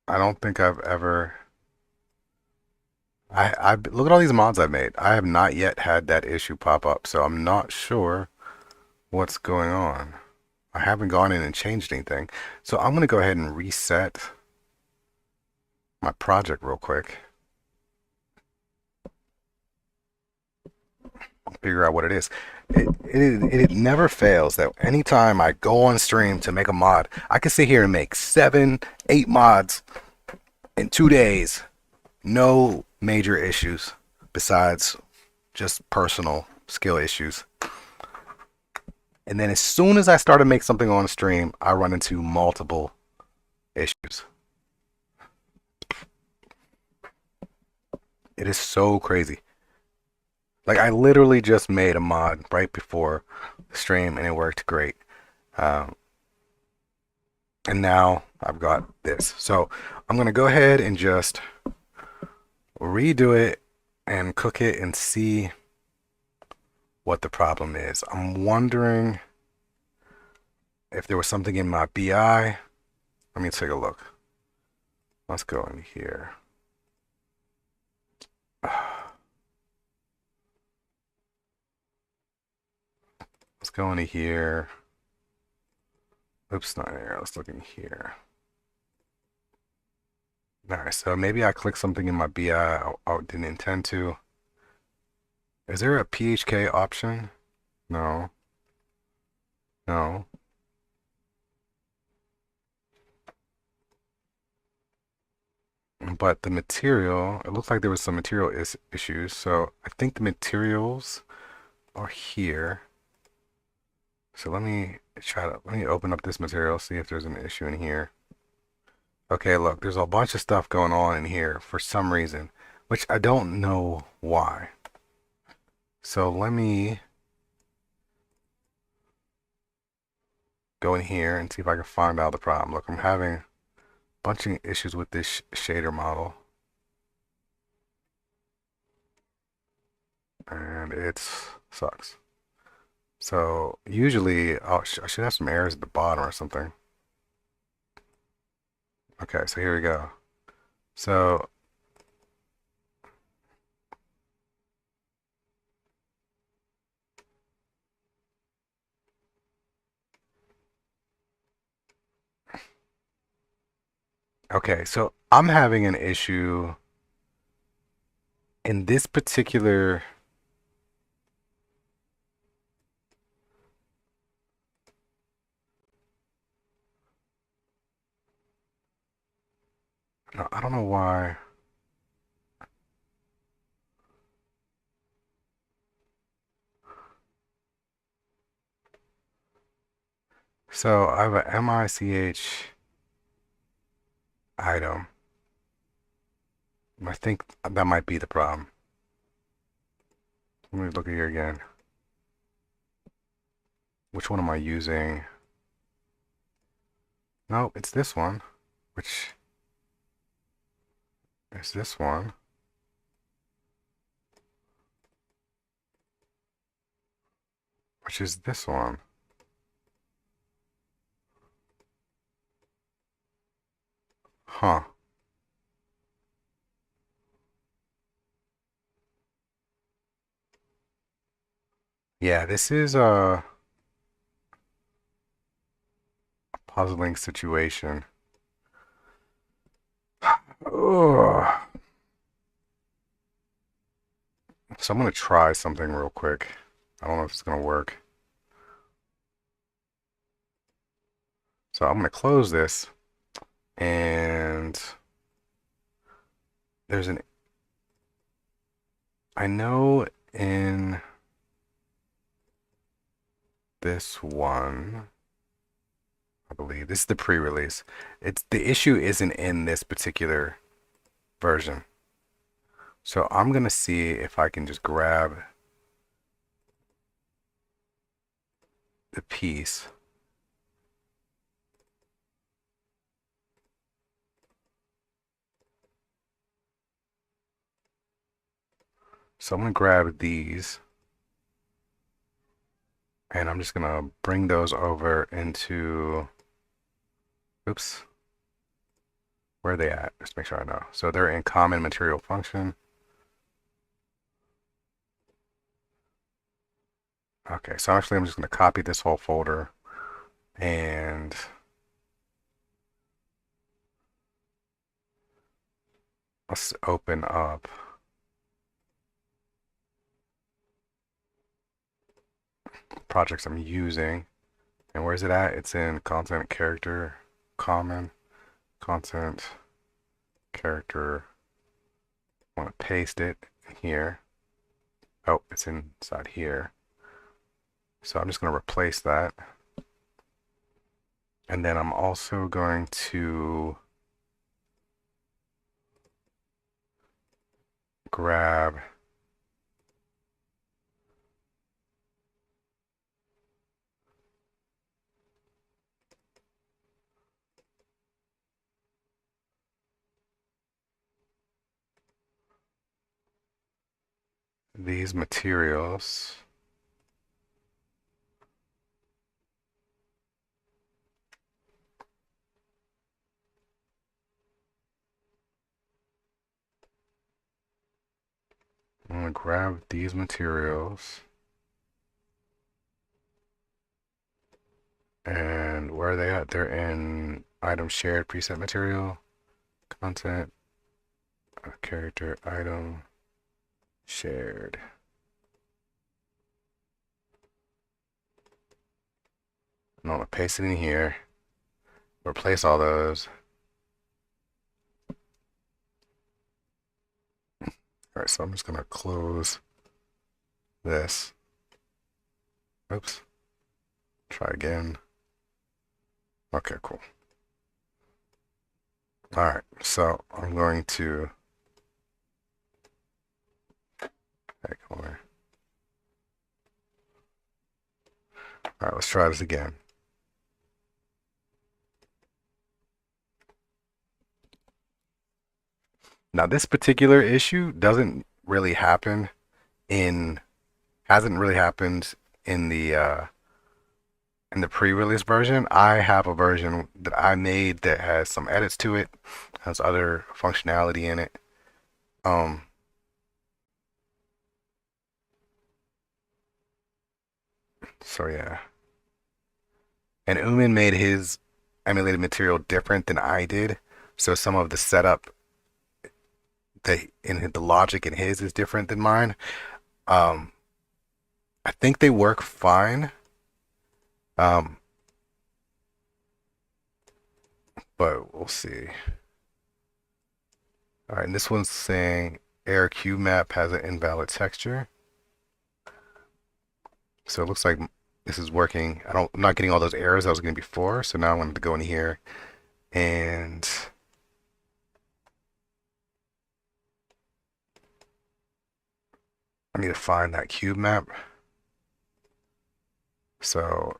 I don't think I've ever. I look at all these mods I've made. I have not yet had that issue pop up, so I'm not sure what's going on. I haven't gone in and changed anything. So I'm going to go ahead and reset my project real quick. Figure out what it is. It never fails that anytime I go on stream to make a mod, I can sit here and make 7, 8 mods in 2 days. No major issues besides just personal skill issues. And then as soon as I start to make something on stream, I run into multiple issues. It is so crazy. Like I literally just made a mod right before the stream and it worked great. Um, and now I've got this. So I'm gonna go ahead and just redo it and cook it and see what the problem is. I'm wondering if there was something in my BI. Let me take a look. Let's go in here. Let's go into here. Oops, not there. Let's look in here. Alright, so maybe I clicked something in my BI I didn't intend to. Is there a PHK option? No. No. But the material, it looks like there was some material issues. So I think the materials are here. So let me open up this material, see if there's an issue in here. Okay, look, there's a bunch of stuff going on in here for some reason, which I don't know why. So let me go in here and see if I can find out the problem. Look, I'm having a bunch of issues with this shader model. And it sucks. So usually I should have some errors at the bottom or something. Okay, so here we go. So okay, so I'm having an issue in this particular. No, I don't know why. So I have a MICH item. I think that might be the problem. Let me look at here again. Which one am I using? No, it's this one. Which is this one. which is this one. Huh. Yeah, this is a puzzling situation. Ugh. So I'm gonna try something real quick. I don't know if it's gonna work. So I'm gonna close this, and there's an, I know in this one, I believe this is the pre-release. It's the issue isn't in this particular version. So I'm gonna see if I can just grab the piece. So I'm gonna grab these, and I'm just gonna bring those over into, oops, where are they at? Just make sure I know. So they're in common material function. Okay, so actually I'm just gonna copy this whole folder, and let's open up projects I'm using. And where is it at? It's in content, character, common, content, character. I want to paste it here. Oh, it's inside here. So I'm just going to replace that. And then I'm also going to grab these materials. I'm going to grab these materials. And where are they at? They're in item shared preset material, content, character, item, shared. I'm going to paste it in here. Replace all those. Alright, so I'm just going to close this. Oops. Try again. Okay, cool. Alright, so I'm going to heck over. Alright, let's try this again. Now, this particular issue doesn't really happen in, hasn't really happened in the pre-release version. I have a version that I made that has some edits to it, has other functionality in it. Um, so yeah. And Umin made his emulated material different than I did. So some of the setup the logic in his is different than mine. Um, I think they work fine. Um, but we'll see. All right, and this one's saying error cube map has an invalid texture. So it looks like this is working. I'm not getting all those errors I was getting before. So now I'm going to go in here and I need to find that cube map. So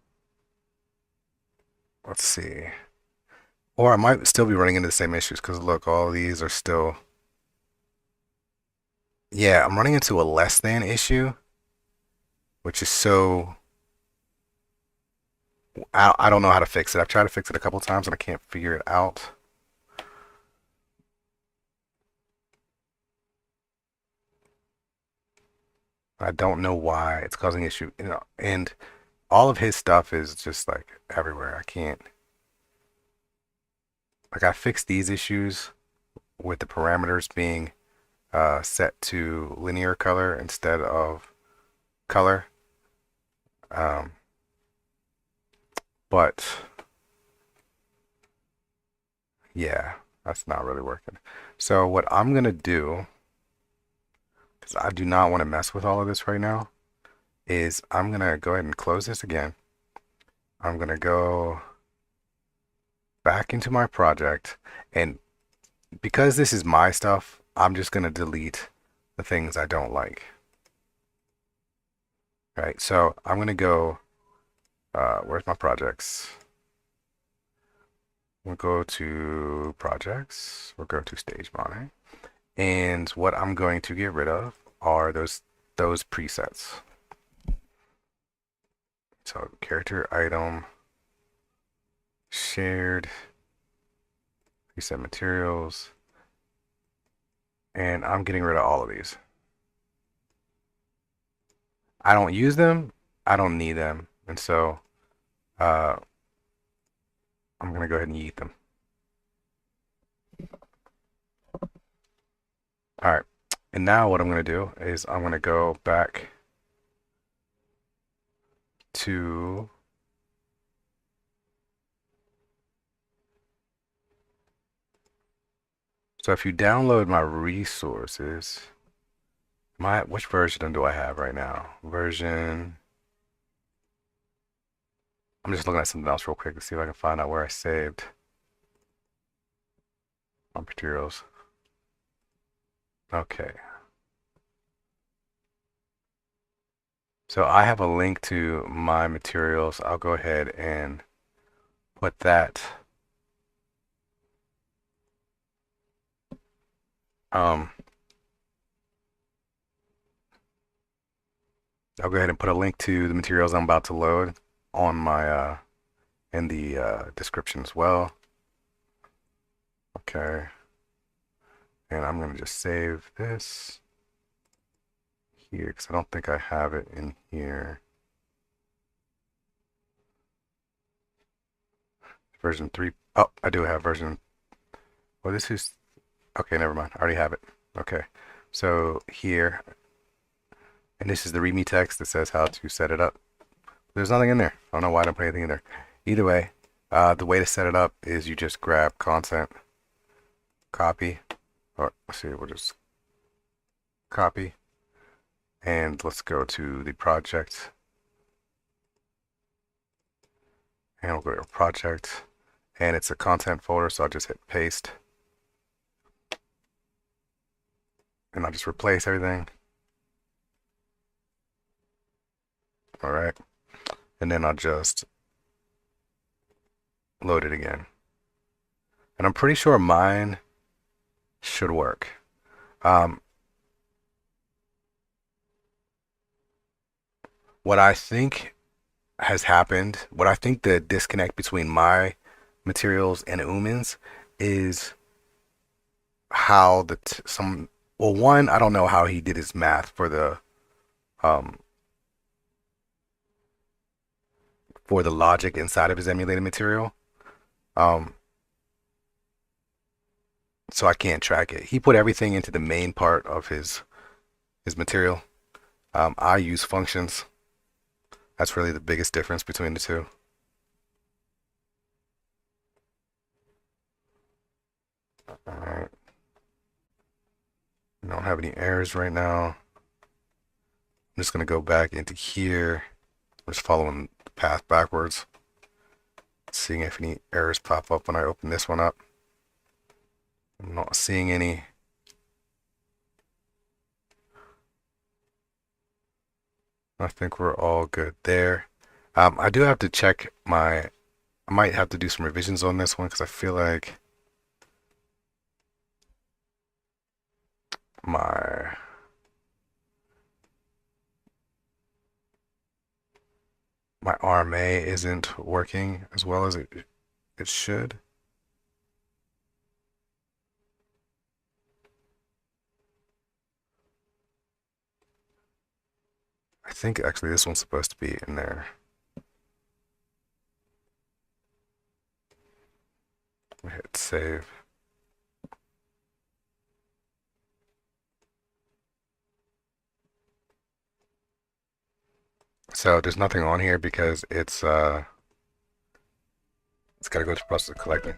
let's see. Or I might still be running into the same issues because look, all these are still. Yeah, I'm running into a less than issue, which is so I don't know how to fix it. I've tried to fix it a couple times and I can't figure it out. I don't know why it's causing issue. And all of his stuff is just like everywhere. I can't. Like I fixed these issues with the parameters being set to linear color instead of color. Um, but yeah, that's not really working. So what I'm gonna do, because I do not want to mess with all of this right now, is I'm gonna go ahead and close this again. I'm gonna go back into my project, and because this is my stuff, I'm just gonna delete the things I don't like. Right, so I'm gonna go, where's my projects? We'll go to projects, we'll go to stage modding, and what I'm going to get rid of are those presets. So character item, shared, preset materials, and I'm getting rid of all of these. I don't use them, I don't need them, and so uh, I'm gonna go ahead and yeet them. All right, and now what I'm gonna do is I'm gonna go back to so if you download my resources, which version do I have right now? Version. I'm just looking at something else real quick to see if I can find out where I saved my materials. Okay. So I have a link to my materials. I'll go ahead and put that. Um, I'll go ahead and put a link to the materials I'm about to load on my in the description as well. Okay. And I'm gonna just save this here because I don't think I have it in here. Version 3. Oh, I do have version. Well, this is okay. Never mind. I already have it. Okay. So here, and this is the README text that says how to set it up. There's nothing in there. I don't know why I don't put anything in there. Either way, the way to set it up is you just grab content, copy, or let's see, we'll just copy, and let's go to the project, and we'll go to project, and it's a content folder, so I'll just hit paste, and I'll just replace everything. All right, and then I'll just load it again. And I'm pretty sure mine should work. Um, what I think has happened, what I think the disconnect between my materials and Umin's is how well, one, I don't know how he did his math um for the logic inside of his emulated material. Um, so I can't track it. He put everything into the main part of his material. I use functions. That's really the biggest difference between the two. All right. I don't have any errors right now. I'm just gonna go back into here. I'm just following the path backwards, seeing if any errors pop up when I open this one up. I'm not seeing any. I think we're all good there. I do have to check I might have to do some revisions on this one because I feel like my RMA isn't working as well as it should. I think actually this one's supposed to be in there. Hit save. So there's nothing on here because it's got to go through the process of collecting.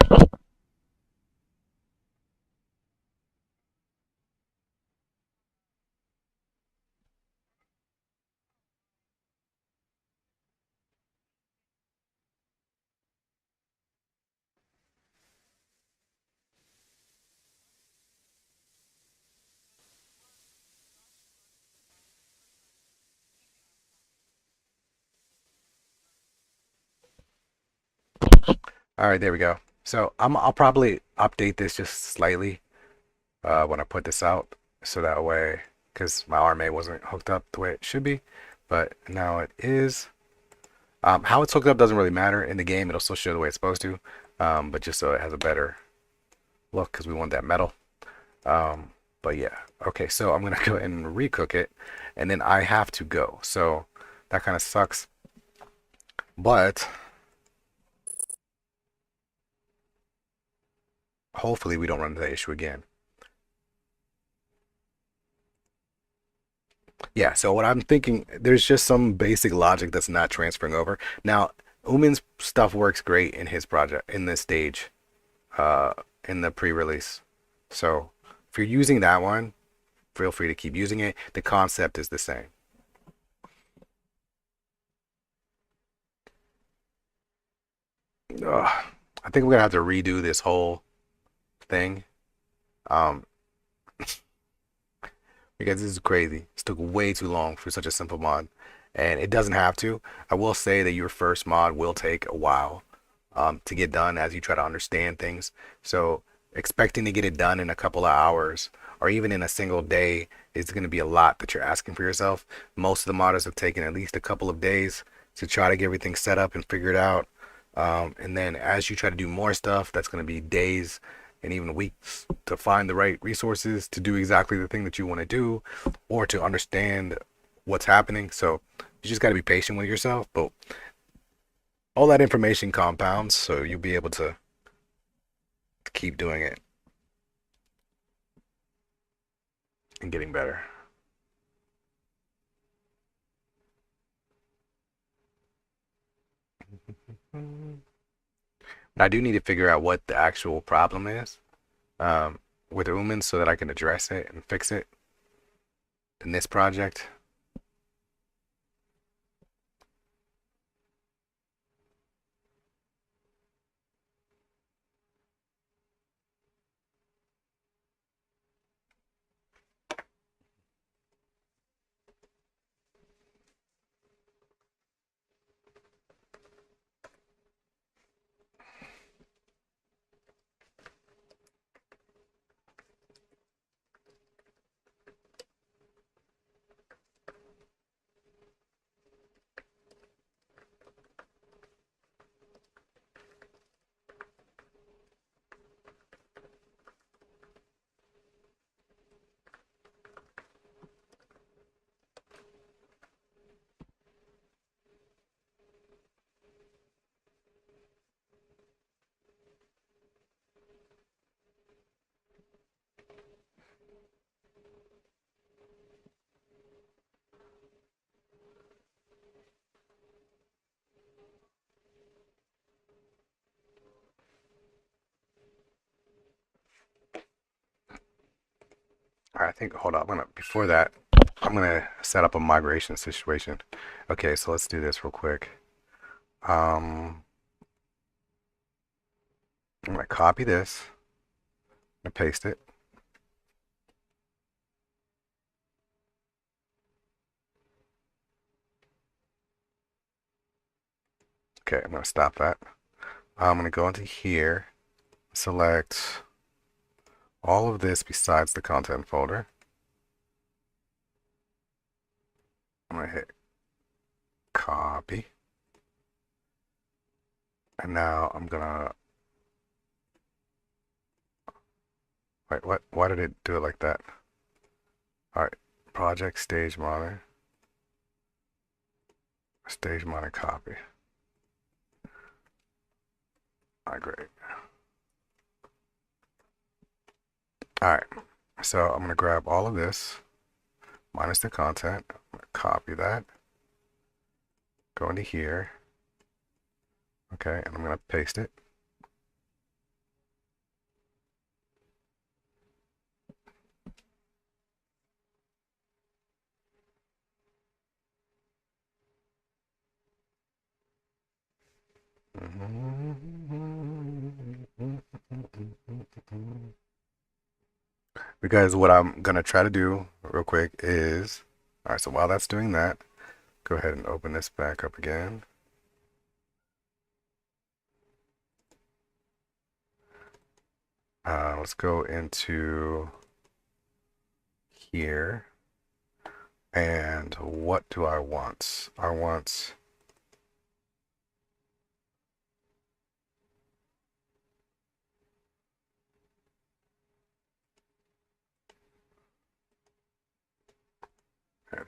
All right, there we go. So I'll probably update this just slightly when I put this out, so that way, because my RMA wasn't hooked up the way it should be, but now it is. How it's hooked up doesn't really matter in the game. It'll still show the way it's supposed to, but just so it has a better look, because we want that metal. But yeah, okay. So I'm gonna go ahead and recook it, and then I have to go. So that kind of sucks, but hopefully we don't run into that issue again. Yeah, so what I'm thinking, there's just some basic logic that's not transferring over. Now, Umin's stuff works great in his project, in this stage, uh, in the pre-release. So if you're using that one, feel free to keep using it. The concept is the same. Ugh, I think we're gonna have to redo this whole thing. Um, because this is crazy. This took way too long for such a simple mod, and it doesn't have to. I will say that your first mod will take a while to get done as you try to understand things. So expecting to get it done in a couple of hours or even in a single day is going to be a lot that you're asking for yourself. Most of the modders have taken at least a couple of days to try to get everything set up and figured out. And then as you try to do more stuff, that's going to be days and even weeks to find the right resources to do exactly the thing that you want to do or to understand what's happening. So you just got to be patient with yourself. But all that information compounds, so you'll be able to keep doing it and getting better. But I do need to figure out what the actual problem is with Uman so that I can address it and fix it in this project. All right, I think, hold on, before that, I'm gonna set up a migration situation. Okay, so let's do this real quick. Um, I'm gonna copy this and paste it. Okay, I'm gonna stop that. I'm gonna go into here, select all of this besides the content folder. I'm gonna hit copy. And now I'm gonna, wait, what? Why did it do it like that? All right, project stage monitor copy, migrate. All right, so I'm gonna grab all of this minus the content, I'm gonna copy that, go into here, okay, and I'm gonna paste it. Because what I'm gonna try to do real quick is, all right, so while that's doing that, go ahead and open this back up again. Let's go into here. And what do I want? I want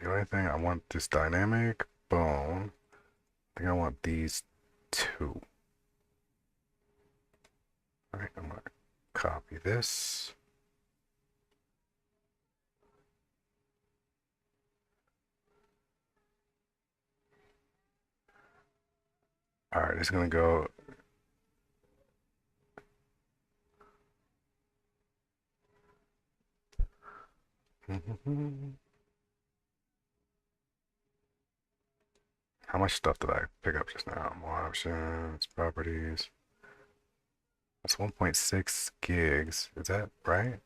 the only thing I want this dynamic bone. I think I want these two. All right, I'm gonna copy this. All right, it's gonna go. How much stuff did I pick up just now? More options, properties. That's 1.6 gigs. Is that right?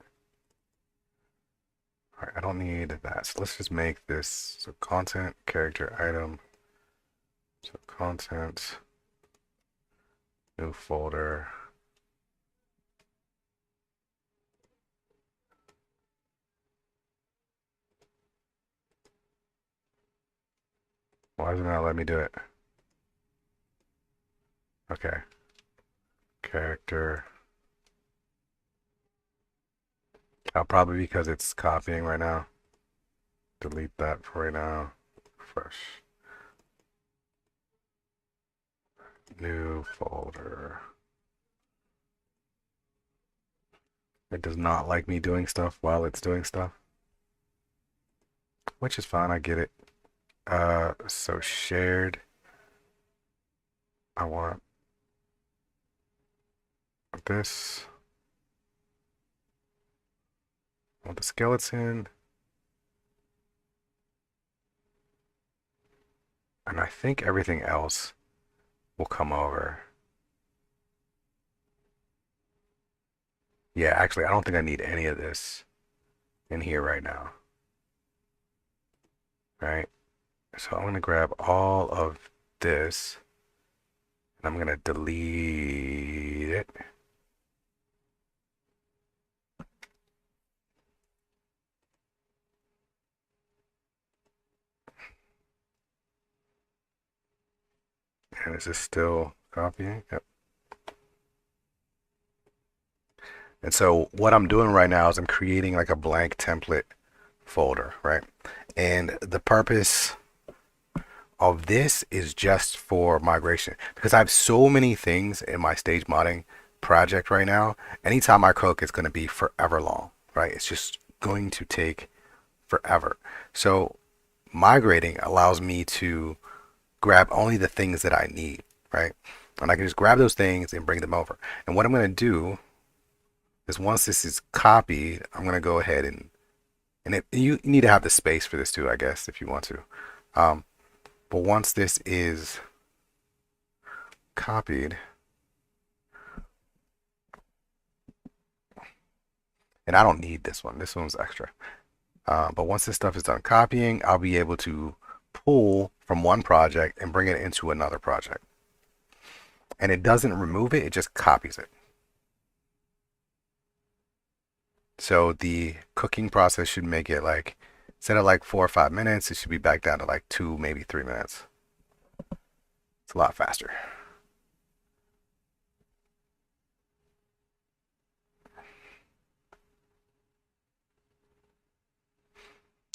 All right, I don't need that. So let's just make this. So content, character, item. So content, new folder. Why doesn't that let me do it? Okay. Character. Probably because it's copying right now. Delete that for right now. Fresh. New folder. It does not like me doing stuff while it's doing stuff. Which is fine, I get it. So shared. I want this. I want the skeleton. And I think everything else will come over. Yeah, actually, I don't think I need any of this in here right now. Right? So I'm going to grab all of this and I'm going to delete it. And is this still copying? Yep. And so what I'm doing right now is I'm creating like a blank template folder, right? And the purpose of this is just for migration because I have so many things in my stage modding project right now. Anytime I cook, it's going to be forever long, right? It's just going to take forever. So migrating allows me to grab only the things that I need, right? And I can just grab those things and bring them over. And what I'm going to do is once this is copied, I'm going to go ahead and you need to have the space for this too, I guess, if you want to. But once this is copied, and I don't need this one. This one's extra. But once this stuff is done copying, I'll be able to pull from one project and bring it into another project. And it doesn't remove it, it just copies it. So the cooking process should make it like, instead of like 4 or 5 minutes, it should be back down to like 2, maybe 3 minutes. It's a lot faster.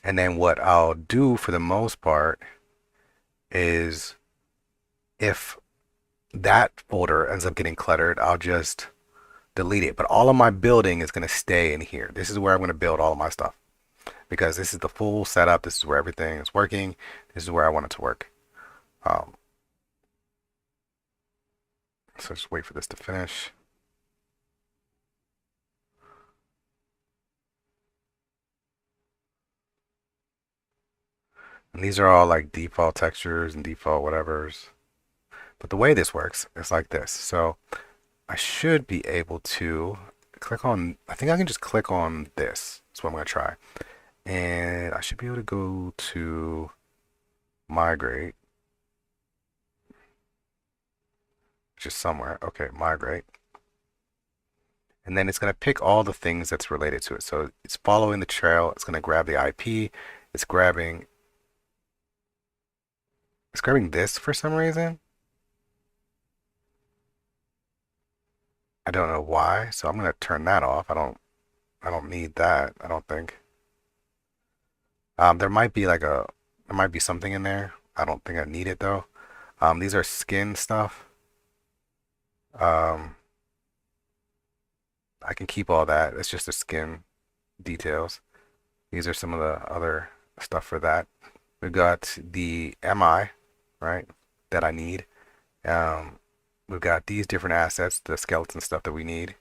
And then what I'll do for the most part is if that folder ends up getting cluttered, I'll just delete it. But all of my building is going to stay in here. This is where I'm going to build all of my stuff because this is the full setup. This is where everything is working. This is where I want it to work. Um, so just wait for this to finish. And these are all like default textures and default whatevers. But the way this works is like this. So I should be able to click on, I think I can just click on this. That's what I'm going to try. And I should be able to go to migrate, which is somewhere. Okay, migrate. And then it's going to pick all the things that's related to it. So it's following the trail. It's going to grab the IP. It's grabbing this for some reason. I don't know why. So I'm going to turn that off. I don't need that. I don't think. There might be there might be something in there. I don't think I need it though. These are skin stuff. Um, I can keep all that. It's just the skin details. These are some of the other stuff for that. We've got the MI, right, that I need. Um, we've got these different assets, the skeleton stuff that we need.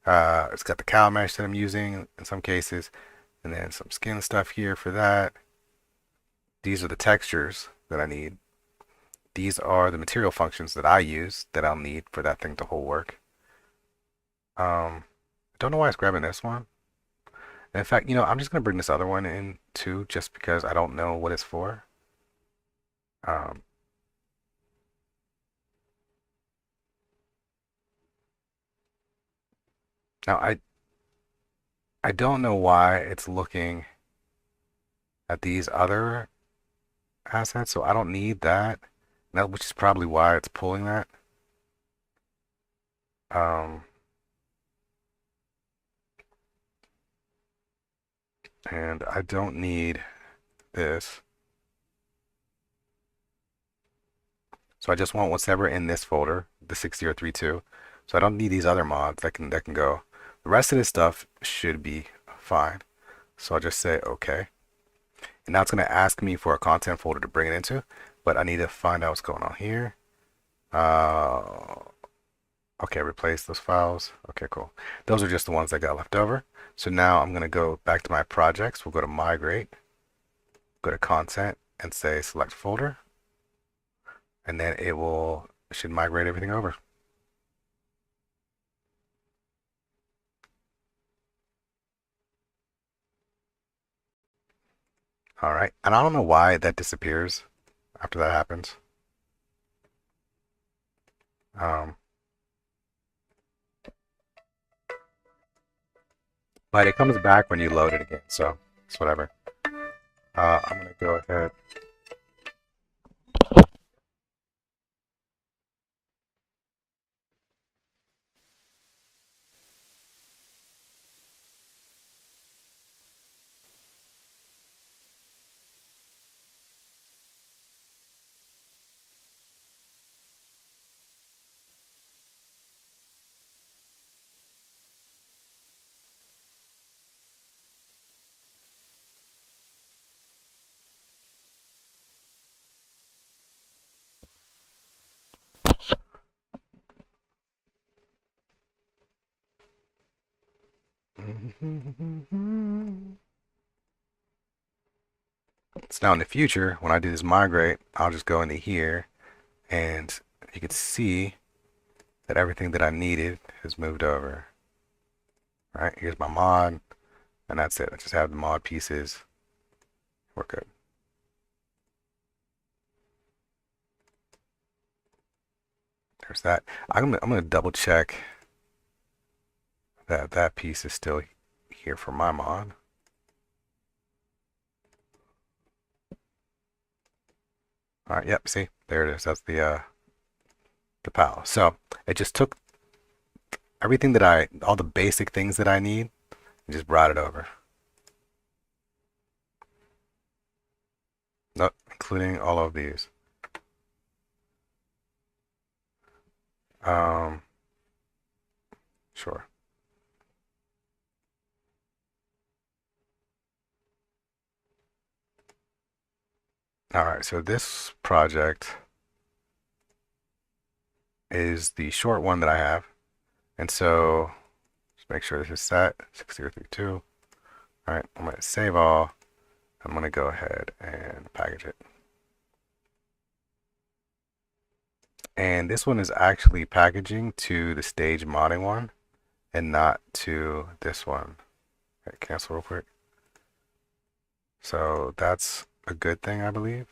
It's got the cow mesh that I'm using in some cases, and then some skin stuff here for that. These are the textures that I need. These are the material functions that I use that I'll need for that thing to whole work. I don't know why it's grabbing this one. And in fact, I'm just gonna bring this other one in too, just because I don't know what it's for. Um, now I don't know why it's looking at these other assets, so I don't need that. Now, which is probably why it's pulling that. Um, and I don't need this. So I just want what's ever in this folder, the 6032. So I don't need these other mods that can go. The rest of this stuff should be fine. So I'll just say okay. And now it's going to ask me for a content folder to bring it into, but I need to find out what's going on here. Okay, replace those files. Okay, cool. Those are just the ones that got left over. So now I'm going to go back to my projects. We'll go to migrate, go to content, and say select folder. And then should migrate everything over. All right. And I don't know why that disappears after that happens. Um, but it comes back when you load it again. So it's whatever. I'm going to go ahead. So now in the future, when I do this migrate, I'll just go into here and you can see that everything that I needed has moved over. All right, here's my mod, and that's it. I just have the mod pieces. We're good. There's that. I'm gonna double check that that piece is still here for my mod. All right, yep, see, there it is. That's the PAL. So it just took everything that all the basic things that I need, and just brought it over. including all of these. Sure. All right, so this project is the short one that I have. And so just make sure this is set 6032. All right, I'm going to save all. I'm going to go ahead and package it. And this one is actually packaging to the stage modding one and not to this one. Okay, cancel real quick. So that's a good thing, I believe.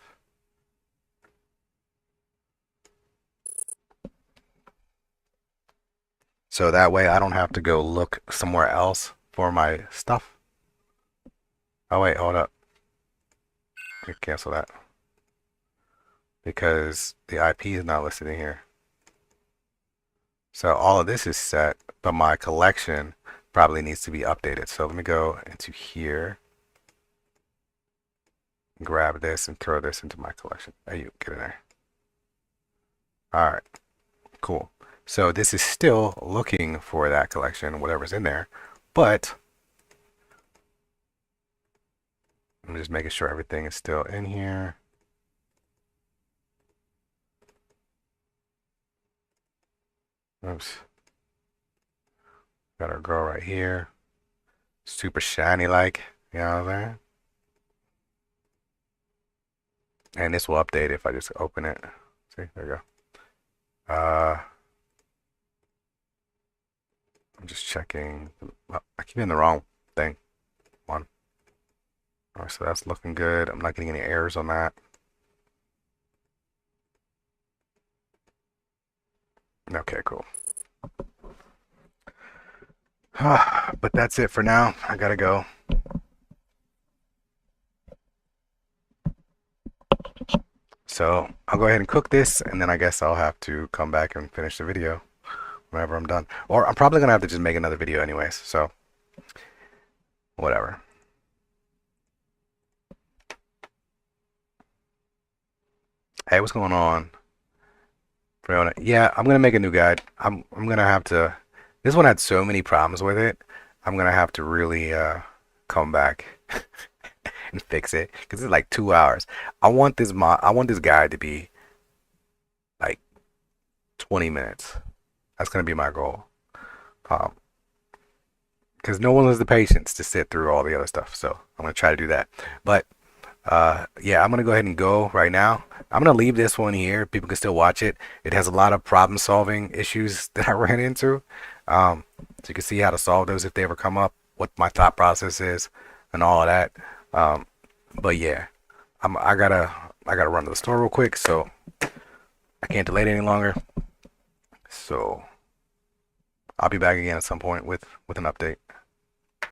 So that way I don't have to go look somewhere else for my stuff. Oh wait, hold up. Cancel that. Because the IP is not listed in here. So all of this is set, but my collection probably needs to be updated. So let me go into here, grab this and throw this into my collection. Hey, you get in there. All right, cool. So this is still looking for that collection, whatever's in there, but I'm just making sure everything is still in here. Oops. Got our girl right here. Super shiny like, you know what I'm saying? And this will update if I just open it. See, there you go. I'm just checking. Oh, I keep hitting the wrong thing. One. All right, so that's looking good. I'm not getting any errors on that. Okay, cool. But that's it for now. I gotta go. So I'll go ahead and cook this, and then I guess I'll have to come back and finish the video whenever I'm done. Or I'm probably gonna have to just make another video anyways, so whatever. Hey, what's going on? Fiona? Yeah, I'm gonna make a new guide. I'm gonna have to. This one had so many problems with it. I'm gonna have to really come back and fix it because it's like 2 hours. I want this guide to be like 20 minutes. That's gonna be my goal. Um, because no one has the patience to sit through all the other stuff. So I'm gonna try to do that. But yeah, I'm gonna go ahead and go right now. I'm gonna leave this one here. People can still watch it. It has a lot of problem solving issues that I ran into. So you can see how to solve those if they ever come up, what my thought process is, and all of that. Um, but yeah, I gotta run to the store real quick, so I can't delay it any longer. So I'll be back again at some point with an update.